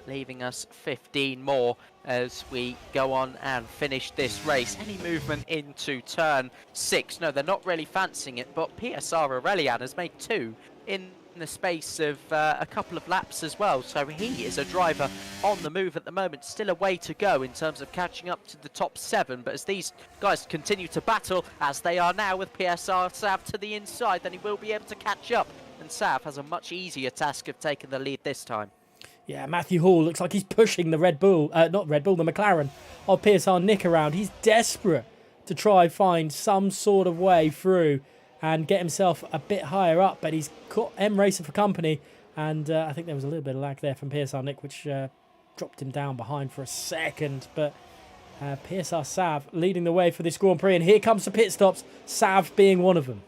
leaving us 15 more as we go on and finish this race. Any movement into turn 6? No, they're not really fancying it, but PSR Aurelian has made 2 in the space of a couple of laps as well. So he is a driver on the move at the moment. Still a way to go in terms of catching up to the top 7. But as these guys continue to battle, as they are now with PSR Sav to the inside, then he will be able to catch up. And Sav has a much easier task of taking the lead this time. Yeah, Matthew Hall looks like he's pushing the the McLaren of PSR Nick around. He's desperate to try find some sort of way through and get himself a bit higher up, but he's got M Racer for company, and I think there was a little bit of lag there from PSR Nick, which dropped him down behind for a second, but PSR Sav leading the way for this Grand Prix, and here comes the pit stops, Sav being one of them.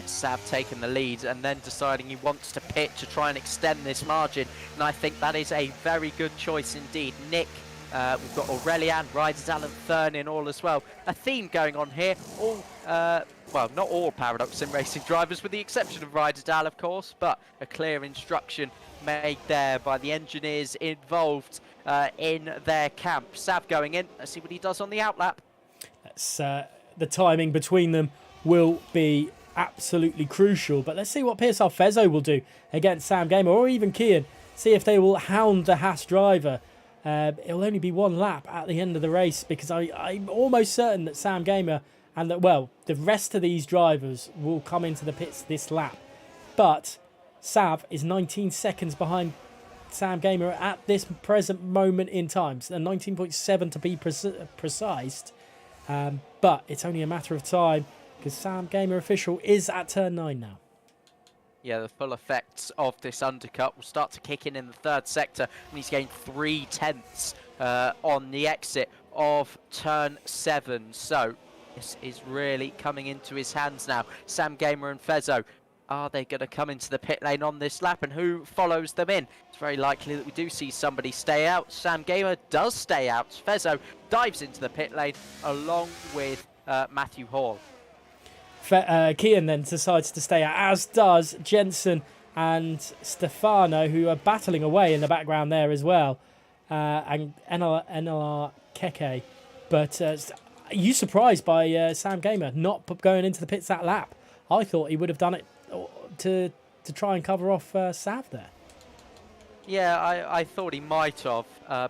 Sav taking the lead and then deciding he wants to pit to try and extend this margin, and I think that is a very good choice indeed. Nick, we've got Aurelian, Riders Alan Thurn in all as well. A theme going on here, all well, not all Paradox Sim Racing drivers, with the exception of Riders of course, but a clear instruction made there by the engineers involved in their camp. Sav going in, let's see what he does on the outlap. That's, the timing between them will be absolutely crucial, but let's see what PSR Fezzo will do against Sam Gamer, or even Kian. See if they will hound the Haas driver. It'll only be one lap at the end of the race, because I'm almost certain that Sam Gamer and that, well, the rest of these drivers will come into the pits this lap. But Sav is 19 seconds behind Sam Gamer at this present moment in time. So 19.7 to be precise. But it's only a matter of time, because Sam Gamer official is at turn 9 now. Yeah, the full effects of this undercut will start to kick in the third sector, and he's gained 3/10 on the exit of turn 7. So this is really coming into his hands now. Sam Gamer and Fezzo, are they going to come into the pit lane on this lap, and who follows them in? It's very likely that we do see somebody stay out. Sam Gamer does stay out. Fezzo dives into the pit lane along with Matthew Hall. Kian then decides to stay out, as does Jensen and Stefano, who are battling away in the background there as well, and NLR Keke. But are you surprised by Sam Gamer not going into the pits that lap? I thought he would have done it to try and cover off Sav there. Yeah, I thought he might have,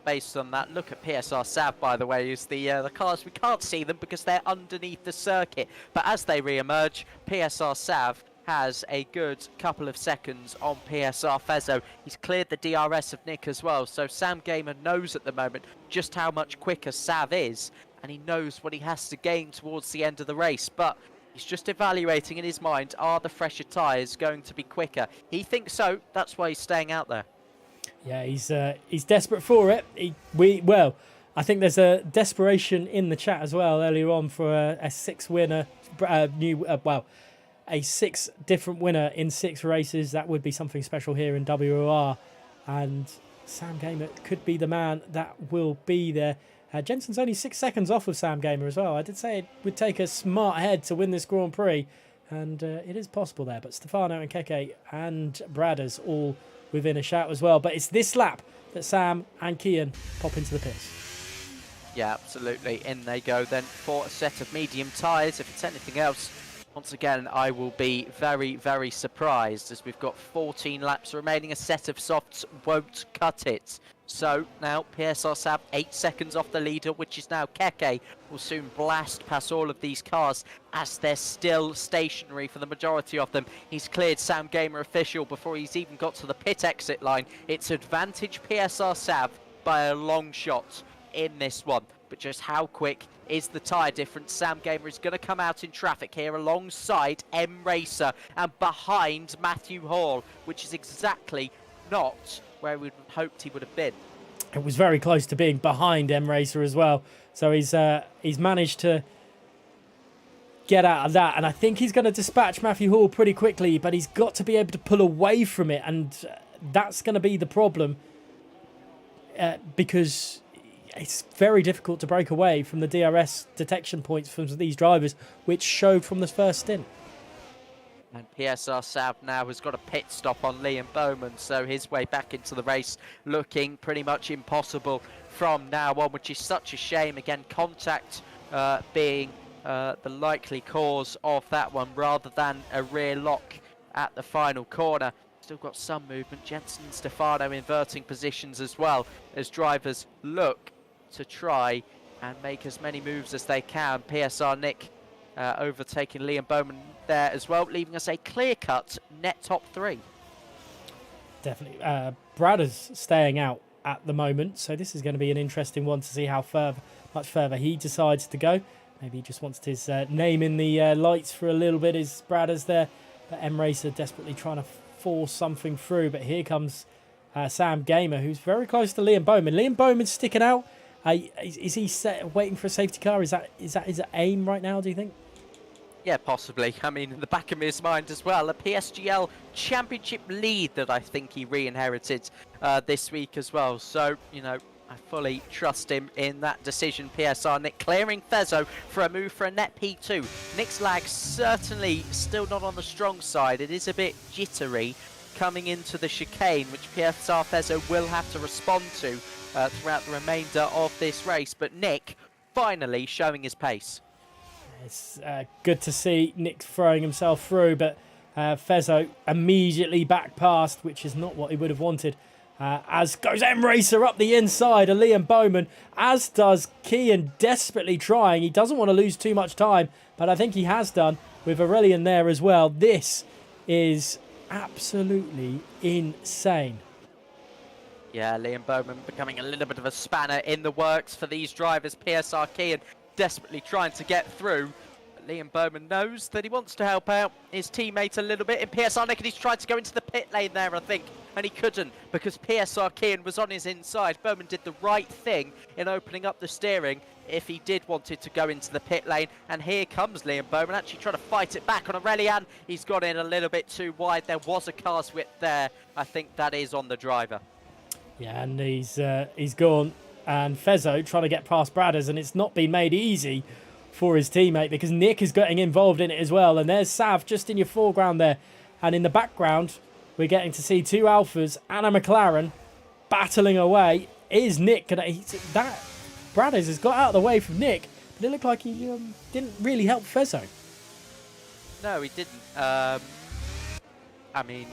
based on that. Look at PSR Sav, by the way, is the cars. We can't see them because they're underneath the circuit. But as they re-emerge, PSR Sav has a good couple of seconds on PSR Fezzo. He's cleared the DRS of Nick as well. So Sam Gamer knows at the moment just how much quicker Sav is, and he knows what he has to gain towards the end of the race. But he's just evaluating in his mind, are the fresher tyres going to be quicker? He thinks so. That's why he's staying out there. Yeah, he's desperate for it. Well, I think there's a desperation in the chat as well earlier on for a 6 winner, a 6 different winner in 6 races. That would be something special here in WOR, and Sam Gamer could be the man that will be there. Jensen's only 6 seconds off of Sam Gamer as well. I did say it would take a smart head to win this Grand Prix, and it is possible there. But Stefano and Keke and Bradders all within a shout as well. But it's this lap that Sam and Kian pop into the pits. Yeah, absolutely. In they go then for a set of medium tyres. If it's anything else, once again, I will be very, very surprised, as we've got 14 laps remaining. A set of softs won't cut it. So now PSR Sav 8 seconds off the leader, which is now Keke, will soon blast past all of these cars as they're still stationary for the majority of them. He's cleared Sam Gamer official before he's even got to the pit exit line. It's advantage PSR Sav by a long shot in this one. But just how quick is the tyre difference? Sam Gamer is going to come out in traffic here alongside M Racer and behind Matthew Hall, which is exactly not where we'd hoped he would have been. it was very close to being behind M Racer as well. So he's managed to get out of that, and I think he's going to dispatch Matthew Hall pretty quickly, but he's got to be able to pull away from it, and that's going to be the problem, because it's very difficult to break away from the DRS detection points from these drivers, which showed from the first stint. And PSR Sav now has got a pit stop on Liam Bowman, so his way back into the race looking pretty much impossible from now on, which is such a shame. Again, contact being the likely cause of that one, rather than a rear lock at the final corner. Still got some movement. Jensen and Stefano inverting positions as well, as drivers look to try and make as many moves as they can. PSR Nick overtaking Liam Bowman there as well, leaving us a clear-cut net top 3. Definitely. Bradder's staying out at the moment, so this is going to be an interesting one to see how much further he decides to go. Maybe he just wants his name in the lights for a little bit, is Bradder's there. But M Racer desperately trying to force something through, but here comes Sam Gamer, who's very close to Liam Bowman. Liam Bowman's sticking out. Is he waiting for a safety car? Is that his aim right now, do you think? Yeah, possibly. I mean, in the back of his mind as well, a PSGL championship lead that I think he re-inherited this week as well. So, you know, I fully trust him in that decision. PSR Nick clearing Fezzo for a move for a net P2. Nick's lag certainly still not on the strong side. It is a bit jittery coming into the chicane, which PSR Fezzo will have to respond to throughout the remainder of this race. But Nick finally showing his pace. It's good to see Nick throwing himself through, but Fezzo immediately back past, which is not what he would have wanted. As goes M Racer up the inside of Liam Bowman, as does Kian, desperately trying. He doesn't want to lose too much time, but I think he has done, with Aurelian there as well. This is absolutely insane. Yeah, Liam Bowman becoming a little bit of a spanner in the works for these drivers. PSR Kian desperately trying to get through. But Liam Bowman knows that he wants to help out his teammate a little bit. And PSR Nick, and he's tried to go into the pit lane there, I think, and he couldn't because PSR Kian was on his inside. Bowman did the right thing in opening up the steering if he did wanted to go into the pit lane. And here comes Liam Bowman actually trying to fight it back on Aurelian. He's got in a little bit too wide. There was a car's width there. I think that is on the driver. Yeah, and he's gone. And Fezzo trying to get past Bradders, and it's not been made easy for his teammate because Nick is getting involved in it as well. And there's Sav just in your foreground there. And in the background, we're getting to see two Alphas and a McLaren battling away. Is Nick that Bradders has got out of the way from Nick, but it looked like he didn't really help Fezzo. No, he didn't. I mean,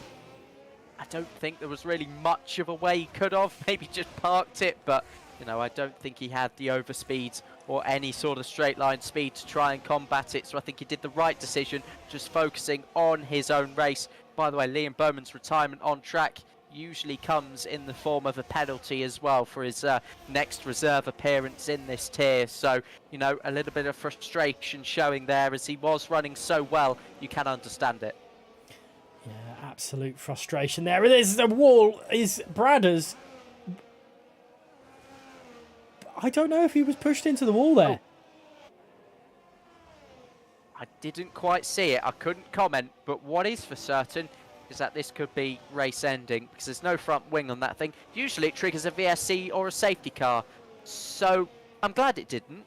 I don't think there was really much of a way he could have. Maybe just parked it, but you know, I don't think he had the overspeed or any sort of straight line speed to try and combat it. So I think he did the right decision, just focusing on his own race. By the way, Liam Bowman's retirement on track usually comes in the form of a penalty as well for his next reserve appearance in this tier. So, you know, a little bit of frustration showing there as he was running so well. You can understand it. Yeah, absolute frustration there. It is. The wall is Bradders. I don't know if he was pushed into the wall there. I didn't quite see it. I couldn't comment. But what is for certain is that this could be race ending because there's no front wing on that thing. Usually it triggers a VSC or a safety car. So I'm glad it didn't.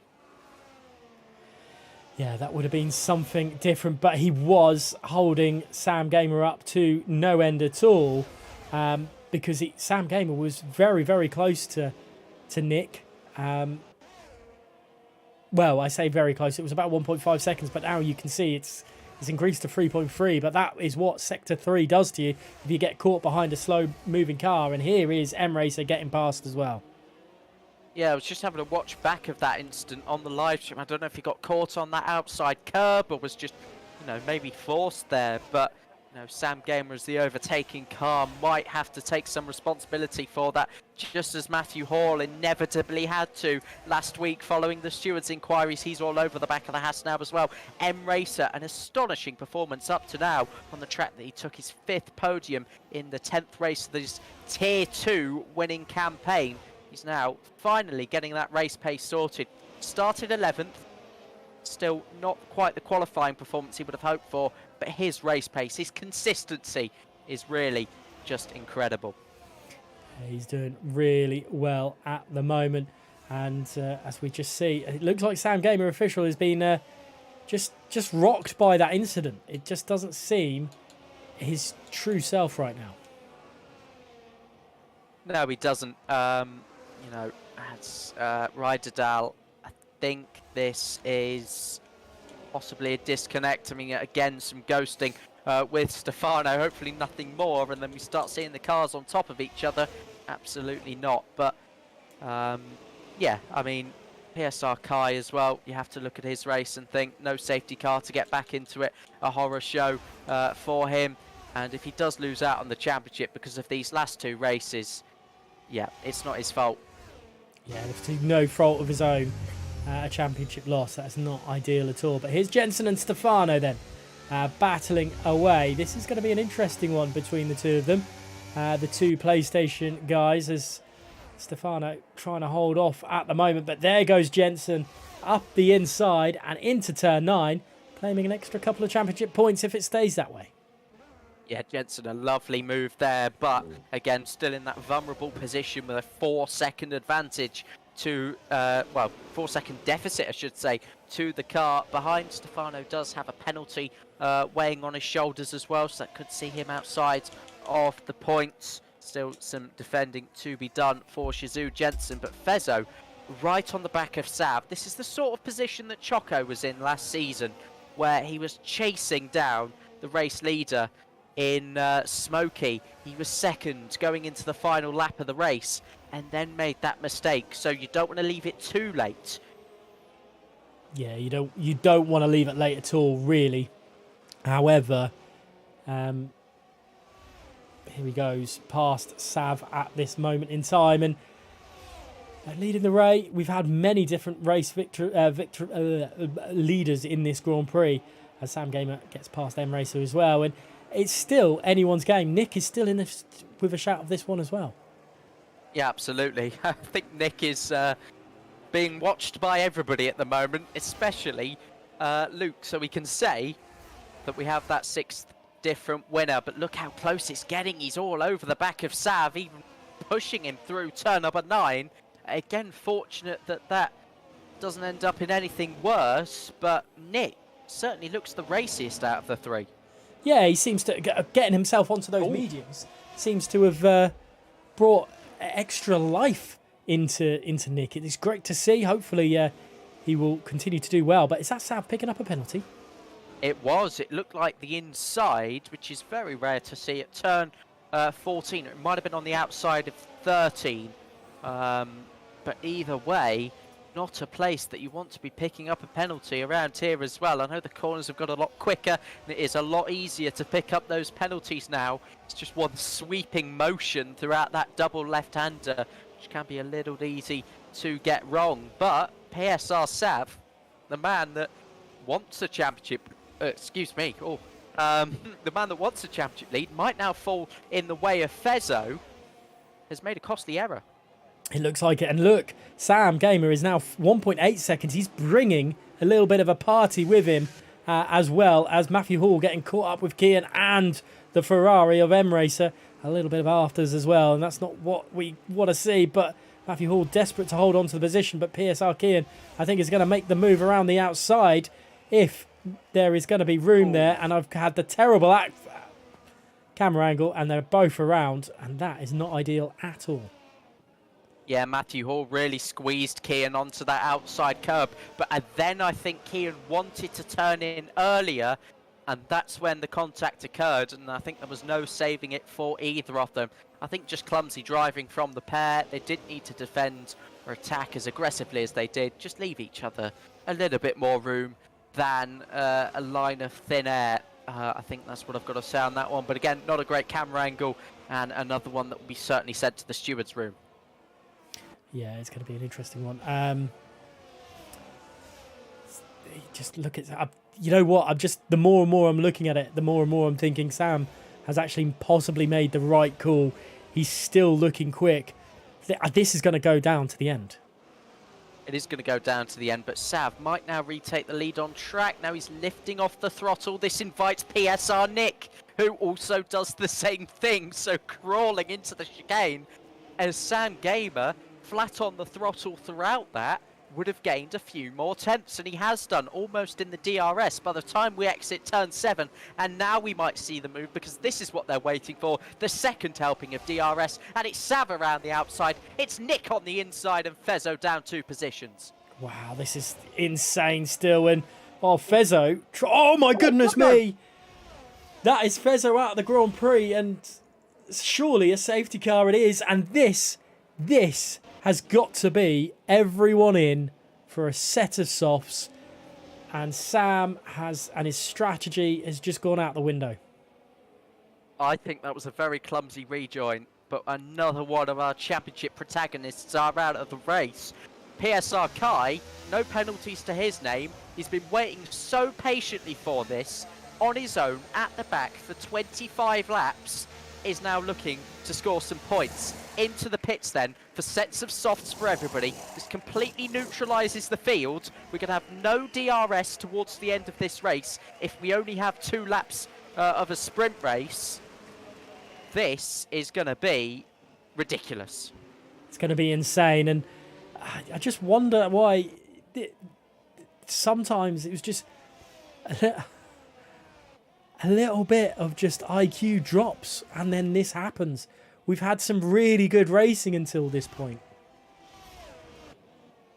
Yeah, that would have been something different, but he was holding Sam Gamer up to no end at all because Sam Gamer was very, very close to Nick. Well, I say very close. It was about 1.5 seconds, but now you can see it's increased to 3.3. But that is what Sector 3 does to you if you get caught behind a slow-moving car. And here is M Racer getting past as well. Yeah, I was just having a watch back of that instant on the live stream. I don't know if he got caught on that outside curb or was just, you know, maybe forced there. But, you know, Sam Gamer as the overtaking car might have to take some responsibility for that, just as Matthew Hall inevitably had to last week following the stewards' inquiries. He's all over the back of the Haas now as well. M Racer, an astonishing performance up to now on the track that he took his 5th podium in the 10th race of this Tier 2 winning campaign. He's now finally getting that race pace sorted. Started 11th, still not quite the qualifying performance he would have hoped for, but his race pace, his consistency is really just incredible. He's doing really well at the moment, and as we just see, it looks like Sam Gamer official has been just rocked by that incident. It just doesn't seem his true self right now. No, he doesn't. You know, as Ryderdal, I think this is possibly a disconnect. I mean, again, some ghosting with Stefano. Hopefully nothing more, and then we start seeing the cars on top of each other. Absolutely not. But yeah, I mean, PSR Kai as well. You have to look at his race and think no safety car to get back into it. A horror show for him. And if he does lose out on the championship because of these last two races, yeah, it's not his fault. Yeah, it's no fault of his own. A championship loss, that's not ideal at all. But here's Jensen and Stefano then, battling away. This is going to be an interesting one between the two of them. The two PlayStation guys, as Stefano trying to hold off at the moment. But there goes Jensen up the inside and into turn 9, claiming an extra couple of championship points if it stays that way. Yeah, Jensen, a lovely move there, but again, still in that vulnerable position with a 4-second advantage to, well, 4-second deficit, I should say, to the car behind. Stefano does have a penalty weighing on his shoulders as well, so that could see him outside of the points. Still some defending to be done for Shizu Jensen, but Fezzo right on the back of Sav. This is the sort of position that Choco was in last season, where he was chasing down the race leader in Smokey. He was second going into the final lap of the race and then made that mistake, so you don't want to leave it too late. Yeah, you don't want to leave it late at all, really. However, here he goes past Sav at this moment in time, and leading the race. We've had many different race leaders in this Grand Prix, as Sam Gamer gets past M Racer as well, and it's still anyone's game. Nick is still in this with a shout of this one as well. Yeah, absolutely. I think Nick is being watched by everybody at the moment, especially Luke. So we can say that we have that 6th different winner, but look how close it's getting. He's all over the back of Sav, even pushing him through turn number 9. Again, fortunate that that doesn't end up in anything worse, but Nick certainly looks the raciest out of the 3. Yeah, he seems to, getting himself onto those mediums, seems to have brought extra life into Nick. It's great to see. Hopefully he will continue to do well. But is that Sav picking up a penalty? It was. It looked like the inside, which is very rare to see at turn 14. It might have been on the outside of 13. But either way, not a place that you want to be picking up a penalty around here as well. I know the corners have got a lot quicker, and it is a lot easier to pick up those penalties now. It's just one sweeping motion throughout that double left-hander, which can be a little easy to get wrong. But PSR Sav, the man that wants a championship, the man that wants a championship lead, might now fall in the way of Fezzo, has made a costly error. It looks like it. And look, Sam Gamer is now 1.8 seconds. He's bringing a little bit of a party with him, as well as Matthew Hall getting caught up with Kian and the Ferrari of M Racer. A little bit of afters as well, and that's not what we want to see. But Matthew Hall desperate to hold on to the position, but PSR Kian, I think, is going to make the move around the outside if there is going to be room there. And I've had the terrible camera angle, and they're both around, and that is not ideal at all. Yeah, Matthew Hall really squeezed Kian onto that outside curb. But then I think Kian wanted to turn in earlier, and that's when the contact occurred. And I think there was no saving it for either of them. I think just clumsy driving from the pair. They didn't need to defend or attack as aggressively as they did. Just leave each other a little bit more room than a line of thin air. I think that's what I've got to say on that one. But again, not a great camera angle, and another one that will be certainly sent to the steward's room. Yeah, it's going to be an interesting one. Just look at... you know what? The more and more I'm looking at it, the more and more I'm thinking Sam has actually possibly made the right call. He's still looking quick. This is going to go down to the end. It is going to go down to the end, but Sav might now retake the lead on track. Now he's lifting off the throttle. This invites PSR Nick, who also does the same thing, so crawling into the chicane. As Sam Gamer, flat on the throttle throughout that, would have gained a few more tenths, and he has done, almost in the DRS by the time we exit turn 7, and now we might see the move, because this is what they're waiting for, the second helping of DRS, and it's Sav around the outside, it's Nick on the inside, and Fezzo down 2 positions. Wow, this is insane still, and Fezzo, oh my goodness me! That is Fezzo out of the Grand Prix, and surely a safety car it is, and this has got to be everyone in for a set of softs, and Sam and his strategy has just gone out the window. I think that was a very clumsy rejoin, but another one of our championship protagonists are out of the race. PSR Kai, no penalties to his name. He's been waiting so patiently for this on his own at the back for 25 laps, is now looking to score some points. Into the pits then for sets of softs for everybody. This completely neutralises the field. We're going to have no DRS towards the end of this race if we only have 2 laps of a sprint race. This is going to be ridiculous. It's going to be insane, and I just wonder why sometimes it was just a little bit of just IQ drops, and then this happens. We've had some really good racing until this point.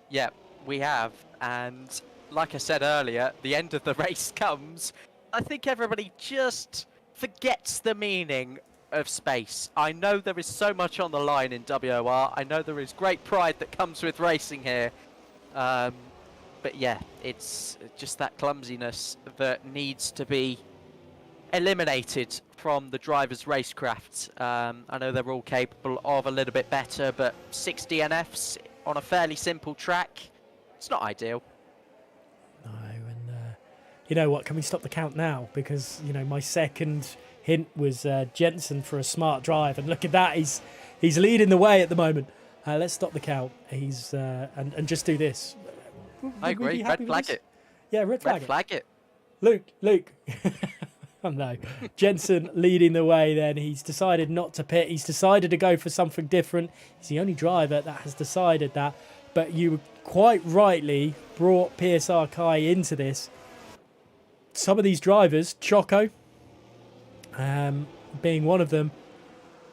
Yeah, we have. And like I said earlier, the end of the race comes. I think everybody just forgets the meaning of space. I know there is so much on the line in WOR. I know there is great pride that comes with racing here. But yeah, it's just that clumsiness that needs to be eliminated from the driver's racecraft. I know they're all capable of a little bit better, but 6 DNFs on a fairly simple track, it's not ideal. No, and you know what, can we stop the count now? Because, you know, my second hint was Jensen for a smart drive, and look at that, he's leading the way at the moment. Let's stop the count. He's and just do this. I agree, red flag it. Yeah, red flag it. Luke. Oh no. Jensen leading the way then. He's decided not to pit. He's decided to go for something different. He's the only driver that has decided that. But you quite rightly brought PSR Kai into this. Some of these drivers, Choco, being one of them,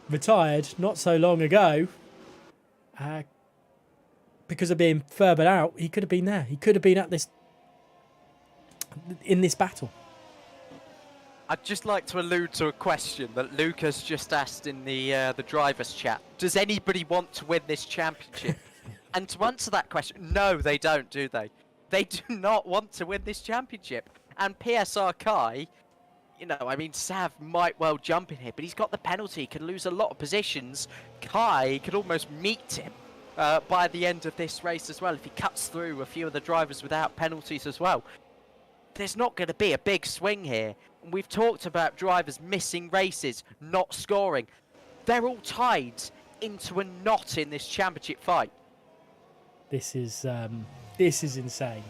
retired not so long ago because of being further out. He could have been there. He could have been at this in this battle. I'd just like to allude to a question that Lucas just asked in the drivers' chat. Does anybody want to win this championship? And to answer that question, no, they don't, do they? They do not want to win this championship. And PSR Kai, you know, I mean, Sav might well jump in here, but he's got the penalty. He can lose a lot of positions. Kai could almost meet him by the end of this race as well if he cuts through a few of the drivers without penalties as well. There's not going to be a big swing here. We've talked about drivers missing races, not scoring. They're all tied into a knot in this championship fight. This is insane.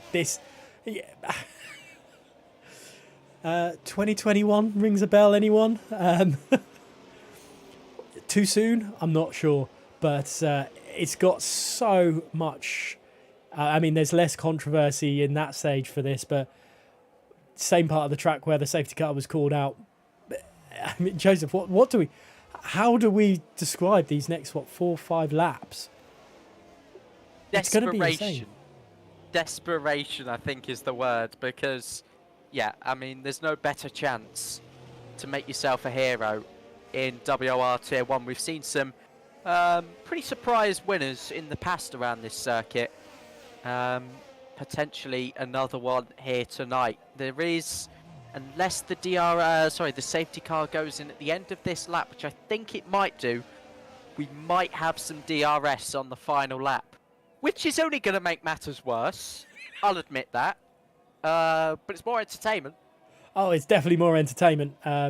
2021 rings a bell, anyone? Too soon? I'm not sure. But it's got so much... I mean, there's less controversy in that stage for this, but same part of the track where the safety car was called out. I mean, Joseph, how do we describe these next 4 or 5 laps? It's going to be insane. Desperation, I think, is the word, because, yeah, I mean, there's no better chance to make yourself a hero in WOR Tier 1. We've seen some pretty surprise winners in the past around this circuit. Potentially another one here tonight. There is, unless the safety car goes in at the end of this lap, which I think it might do, we might have some DRS on the final lap, which is only going to make matters worse. I'll admit that. But it's more entertainment. Oh, it's definitely more entertainment. Yeah,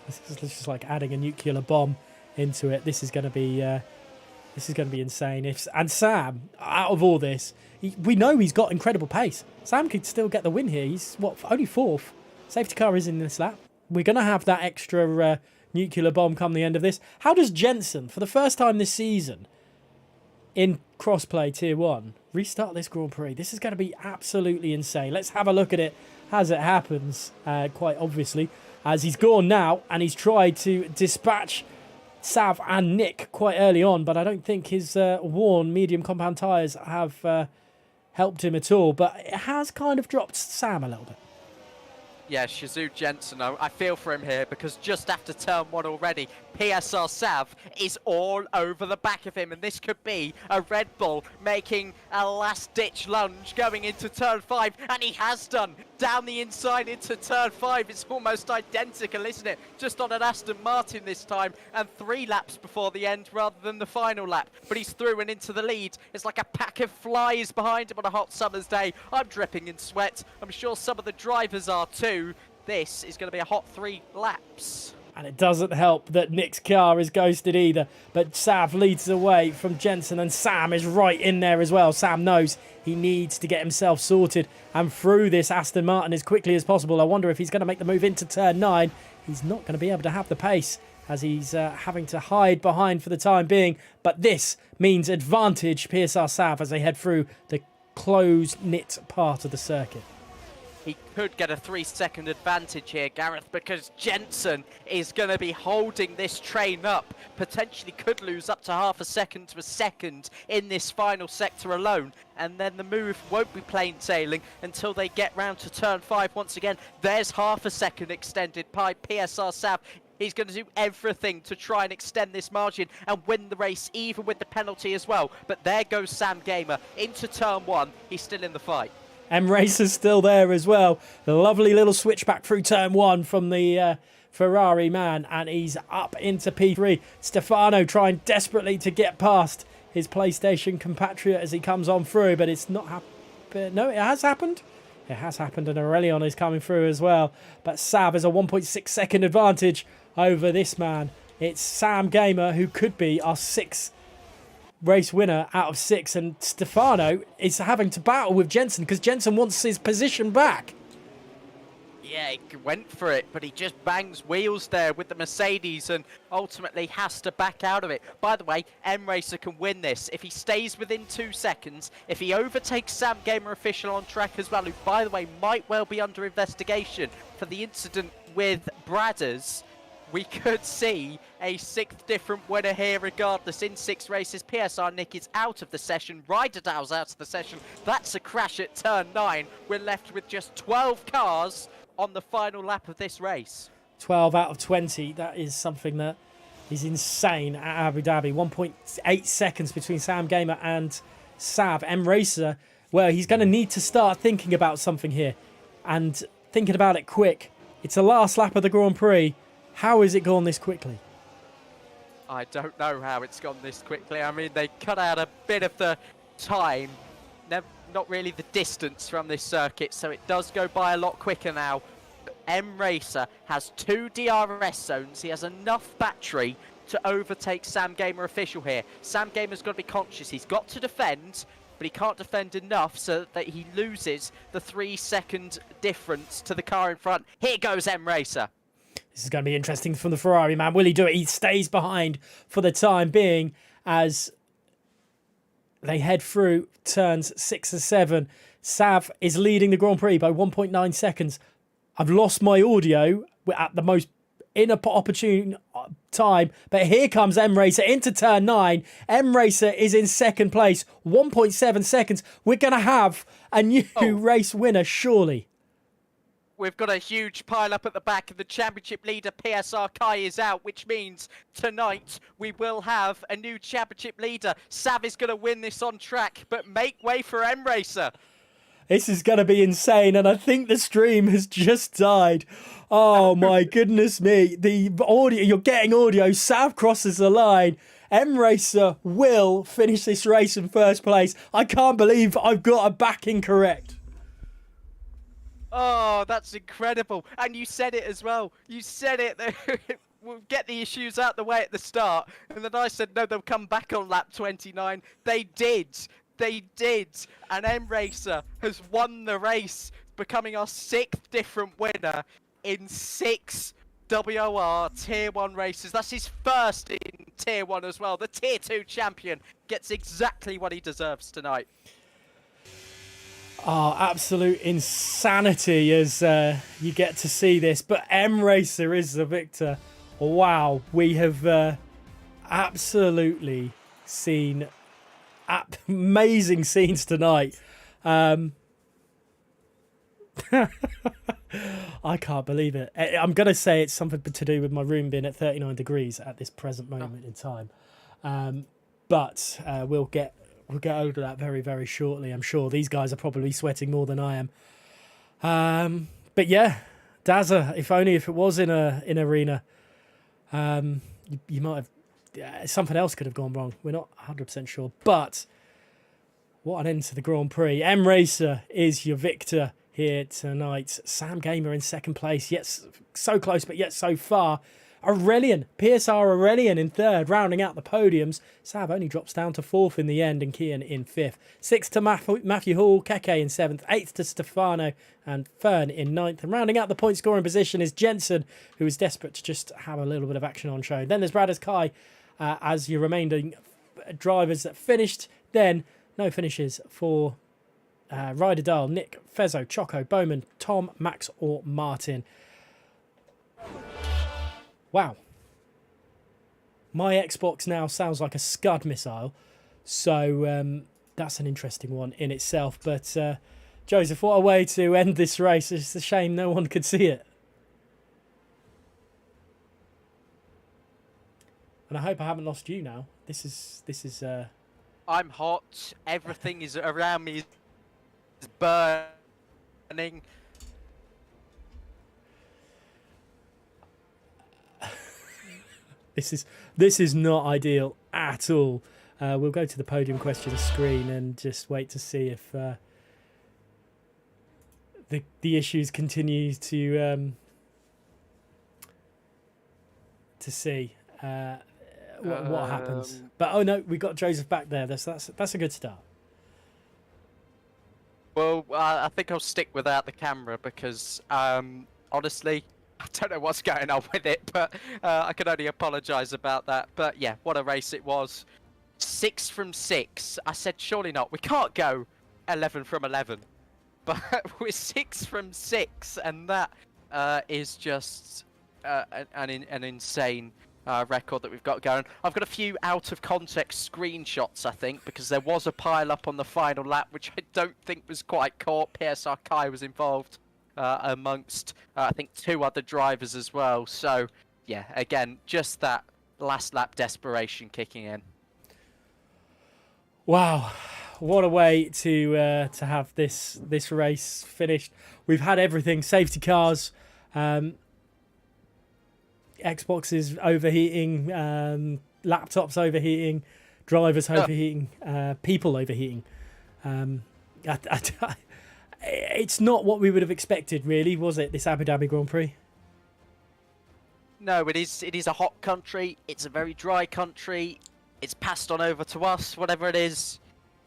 this is just like adding a nuclear bomb into it. This is going to be insane. And Sam, out of all this, we know he's got incredible pace. Sam could still get the win here. He's only fourth. Safety car is in this lap. We're going to have that extra nuclear bomb come the end of this. How does Jensen, for the first time this season in crossplay tier 1, restart this Grand Prix? This is going to be absolutely insane. Let's have a look at it as it happens, quite obviously, as he's gone now and he's tried to dispatch Sav and Nick quite early on, but I don't think his worn medium compound tyres have helped him at all, but it has kind of dropped Sam a little bit. Yeah, Shazoo Jensen, I feel for him here because just after turn 1 already, PSR Sav is all over the back of him, and this could be a Red Bull making a last-ditch lunge going into turn 5, and he has done. Down the inside into turn 5, it's almost identical, isn't it? Just on an Aston Martin this time, and 3 laps before the end rather than the final lap. But he's through and into the lead. It's like a pack of flies behind him on a hot summer's day. I'm dripping in sweat. I'm sure some of the drivers are too. This is going to be a hot 3 laps. And it doesn't help that Nick's car is ghosted either. But Sav leads away from Jensen, and Sam is right in there as well. Sam knows he needs to get himself sorted and through this Aston Martin as quickly as possible. I wonder if he's going to make the move into turn 9. He's not going to be able to have the pace as he's having to hide behind for the time being. But this means advantage PSR Sav as they head through the close-knit part of the circuit. He could get a 3-second advantage here, Gareth, because Jensen is going to be holding this train up. Potentially could lose up to half a second to a second in this final sector alone. And then the move won't be plain sailing until they get round to turn 5 once again. There's half a second extended by PSR Sav. He's going to do everything to try and extend this margin and win the race, even with the penalty as well. But there goes Sam Gamer into turn 1. He's still in the fight. Racer's still there as well. The lovely little switchback through turn 1 from the Ferrari man, and he's up into P3. Stefano trying desperately to get past his PlayStation compatriot as he comes on through, but it's not happened. No, it has happened. It has happened, and Aurelion is coming through as well. But Sav has a 1.6 second advantage over this man. It's Sam Gamer who could be our 6th race winner out of 6, and Stefano is having to battle with Jensen because Jensen wants his position back. Yeah, he went for it, but he just bangs wheels there with the Mercedes and ultimately has to back out of it. By the way, M-Racer can win this if he stays within 2 seconds, if he overtakes Sam Gamer Official on track as well, who, by the way, might well be under investigation for the incident with Bradders. We could see a 6th different winner here regardless in 6 races. PSR Nick is out of the session. Ryderdale's out of the session. That's a crash at turn 9. We're left with just 12 cars on the final lap of this race. 12 out of 20. That is something that is insane at Abu Dhabi. 1.8 seconds between Sam Gamer and Sav. M-Racer, well, he's going to need to start thinking about something here and thinking about it quick. It's the last lap of the Grand Prix. How has it gone this quickly? I don't know how it's gone this quickly. I mean, they cut out a bit of the time, not really the distance from this circuit, so it does go by a lot quicker now. M-Racer has 2 DRS zones. He has enough battery to overtake Sam Gamer Official here. Sam Gamer's got to be conscious. He's got to defend, but he can't defend enough so that he loses the 3-second difference to the car in front. Here goes M-Racer. This is going to be interesting from the Ferrari man. Will he do it? He stays behind for the time being as they head through turns 6 and 7. Sav is leading the Grand Prix by 1.9 seconds. I've lost my audio at the most inopportune time, but here comes M-Racer into turn 9. M-Racer is in 2nd place, 1.7 seconds. We're going to have a new race winner, surely. We've got a huge pile up at the back, and the championship leader PSR Kai is out, which means tonight we will have a new championship leader. Sav is going to win this on track, but make way for M-Racer. This is going to be insane, and I think the stream has just died. Oh my goodness me. The audio, you're getting audio. Sav crosses the line. M-Racer will finish this race in 1st place. I can't believe I've got a backing correct. Oh, that's incredible. And you said it as well. You said it. we'll get the issues out the way at the start. And then I said, no, they'll come back on lap 29. They did. They did. And M-Racer has won the race, becoming our 6th different winner in 6 WOR Tier 1 races. That's his first in Tier 1 as well. The Tier 2 champion gets exactly what he deserves tonight. Oh, absolute insanity as you get to see this. But M-Racer is the victor. Wow, we have absolutely seen amazing scenes tonight. I can't believe it. I'm going to say it's something to do with my room being at 39 degrees at this present moment in time. But we'll get over that very, very shortly. I'm sure these guys are probably sweating more than I am. But yeah, Dazza, if it was in an arena, you might have... something else could have gone wrong. We're not 100% sure. But what an end to the Grand Prix. M-Racer is your victor here tonight. Sam Gamer in second place. Yet so close, but yet so far. Aurelian, PSR Aurelian in third, rounding out the podiums. Sav only drops down to fourth in the end, and Kian in fifth. Sixth to Matthew Hall, Keke in seventh. Eighth to Stefano, and Fern in ninth. And rounding out the point scoring position is Jensen, who is desperate to just have a little bit of action on show. Then there's Bradders Kai as your remaining drivers that finished. Then no finishes for Ryder Dahl, Nick, Fezzo, Choco, Bowman, Tom, Max or Martin. Wow. My Xbox now sounds like a Scud missile. So that's an interesting one in itself. But Joseph, what a way to end this race. It's a shame no one could see it. And I hope I haven't lost you now. This is I'm hot. Everything is around me is burning. This is not ideal at all. We'll go to the podium questions screen and just wait to see if the issues continue to see what happens. But oh no, we got Joseph back there. That's a good start. Well, I think I'll stick without the camera because honestly, I don't know what's going on with it, but I can only apologise about that. But yeah, what a race it was. 6 from 6. I said, surely not. We can't go 11 from 11. But we're 6 from 6, and that is just an insane record that we've got going. I've got a few out-of-context screenshots, I think, because there was a pile-up on the final lap, which I don't think was quite caught. PSR Kai was involved. Amongst, I think, 2 other drivers as well. So, yeah, again, just that last lap desperation kicking in. Wow, what a way to have this race finished. We've had everything: safety cars, Xboxes overheating, laptops overheating, drivers overheating, people overheating. It's not what we would have expected, really, was it, this Abu Dhabi Grand Prix? No, it is a hot country. It's a very dry country. It's passed on over to us, whatever it is.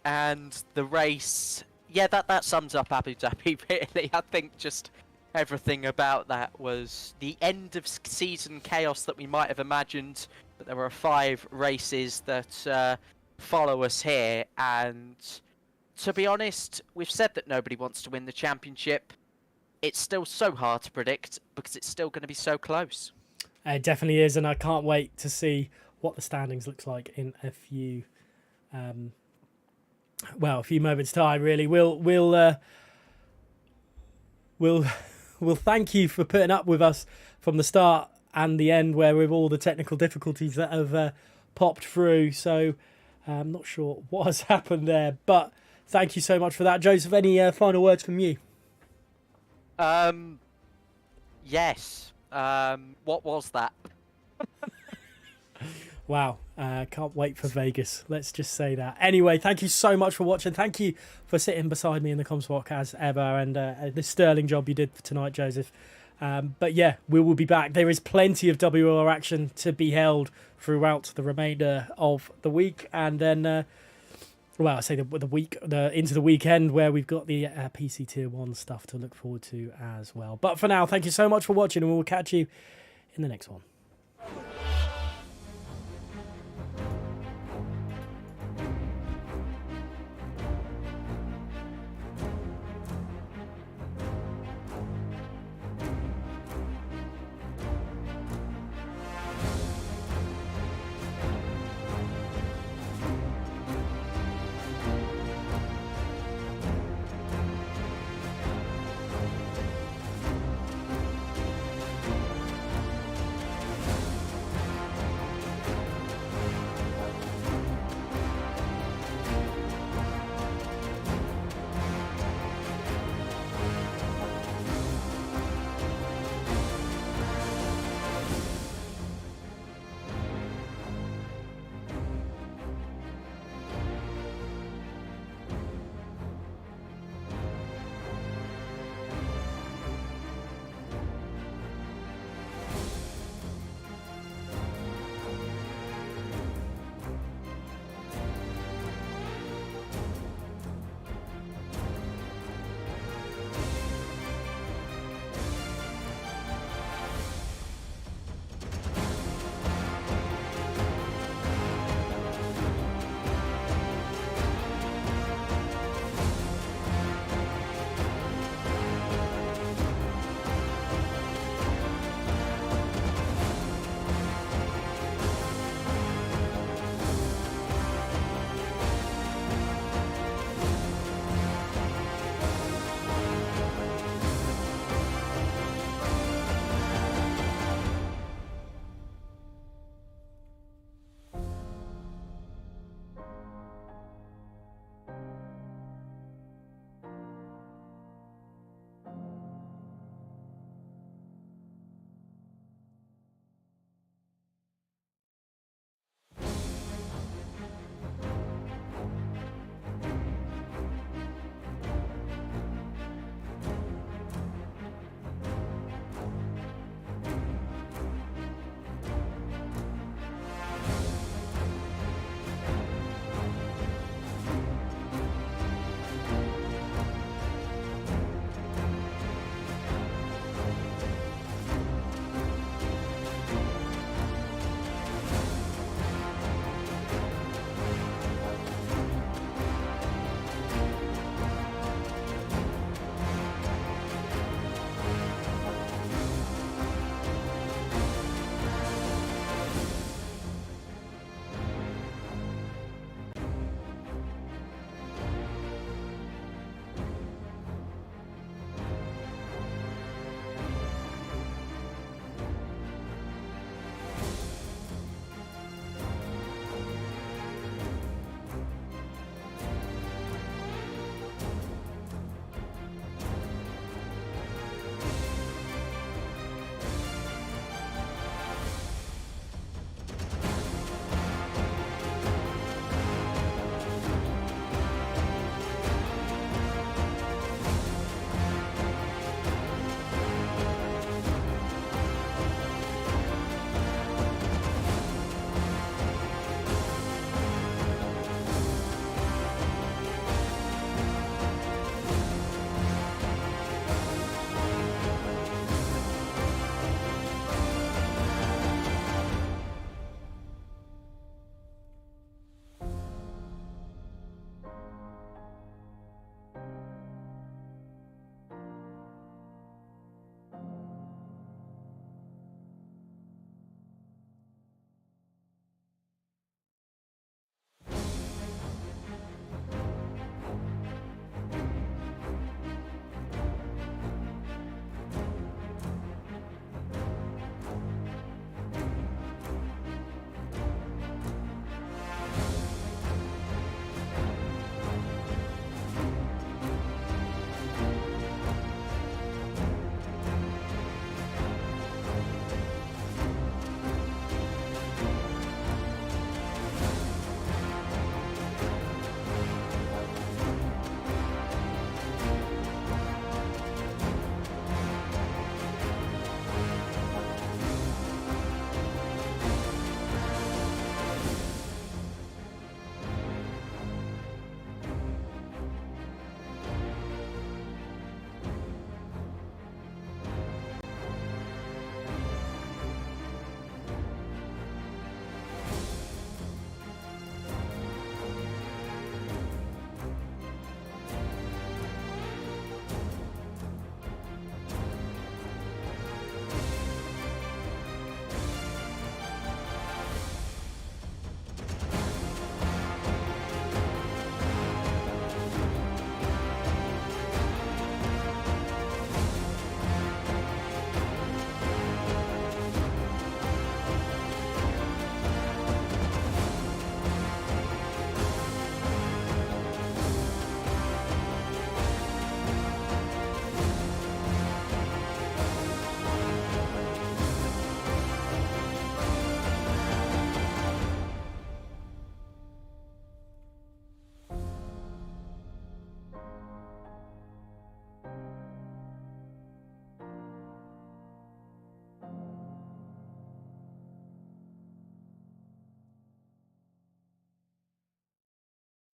And the race, yeah, that sums up Abu Dhabi, really. I think just everything about that was the end of season chaos that we might have imagined. But there were 5 races that follow us here, and... to be honest, we've said that nobody wants to win the championship. It's still so hard to predict because it's still going to be so close. It definitely is, and I can't wait to see what the standings looks like in a few, a few moments' time. Really, we'll thank you for putting up with us from the start and the end, where with all the technical difficulties that have popped through. So I'm not sure what has happened there, but. Thank you so much for that. Joseph, any final words from you? Yes. What was that? Wow. Can't wait for Vegas. Let's just say that. Anyway, thank you so much for watching. Thank you for sitting beside me in the comms walk as ever, and the sterling job you did for tonight, Joseph. But yeah, we will be back. There is plenty of WOR action to be held throughout the remainder of the week, and then well, I say the week into the weekend, where we've got the PC Tier 1 stuff to look forward to as well. But for now, thank you so much for watching, and we'll catch you in the next one.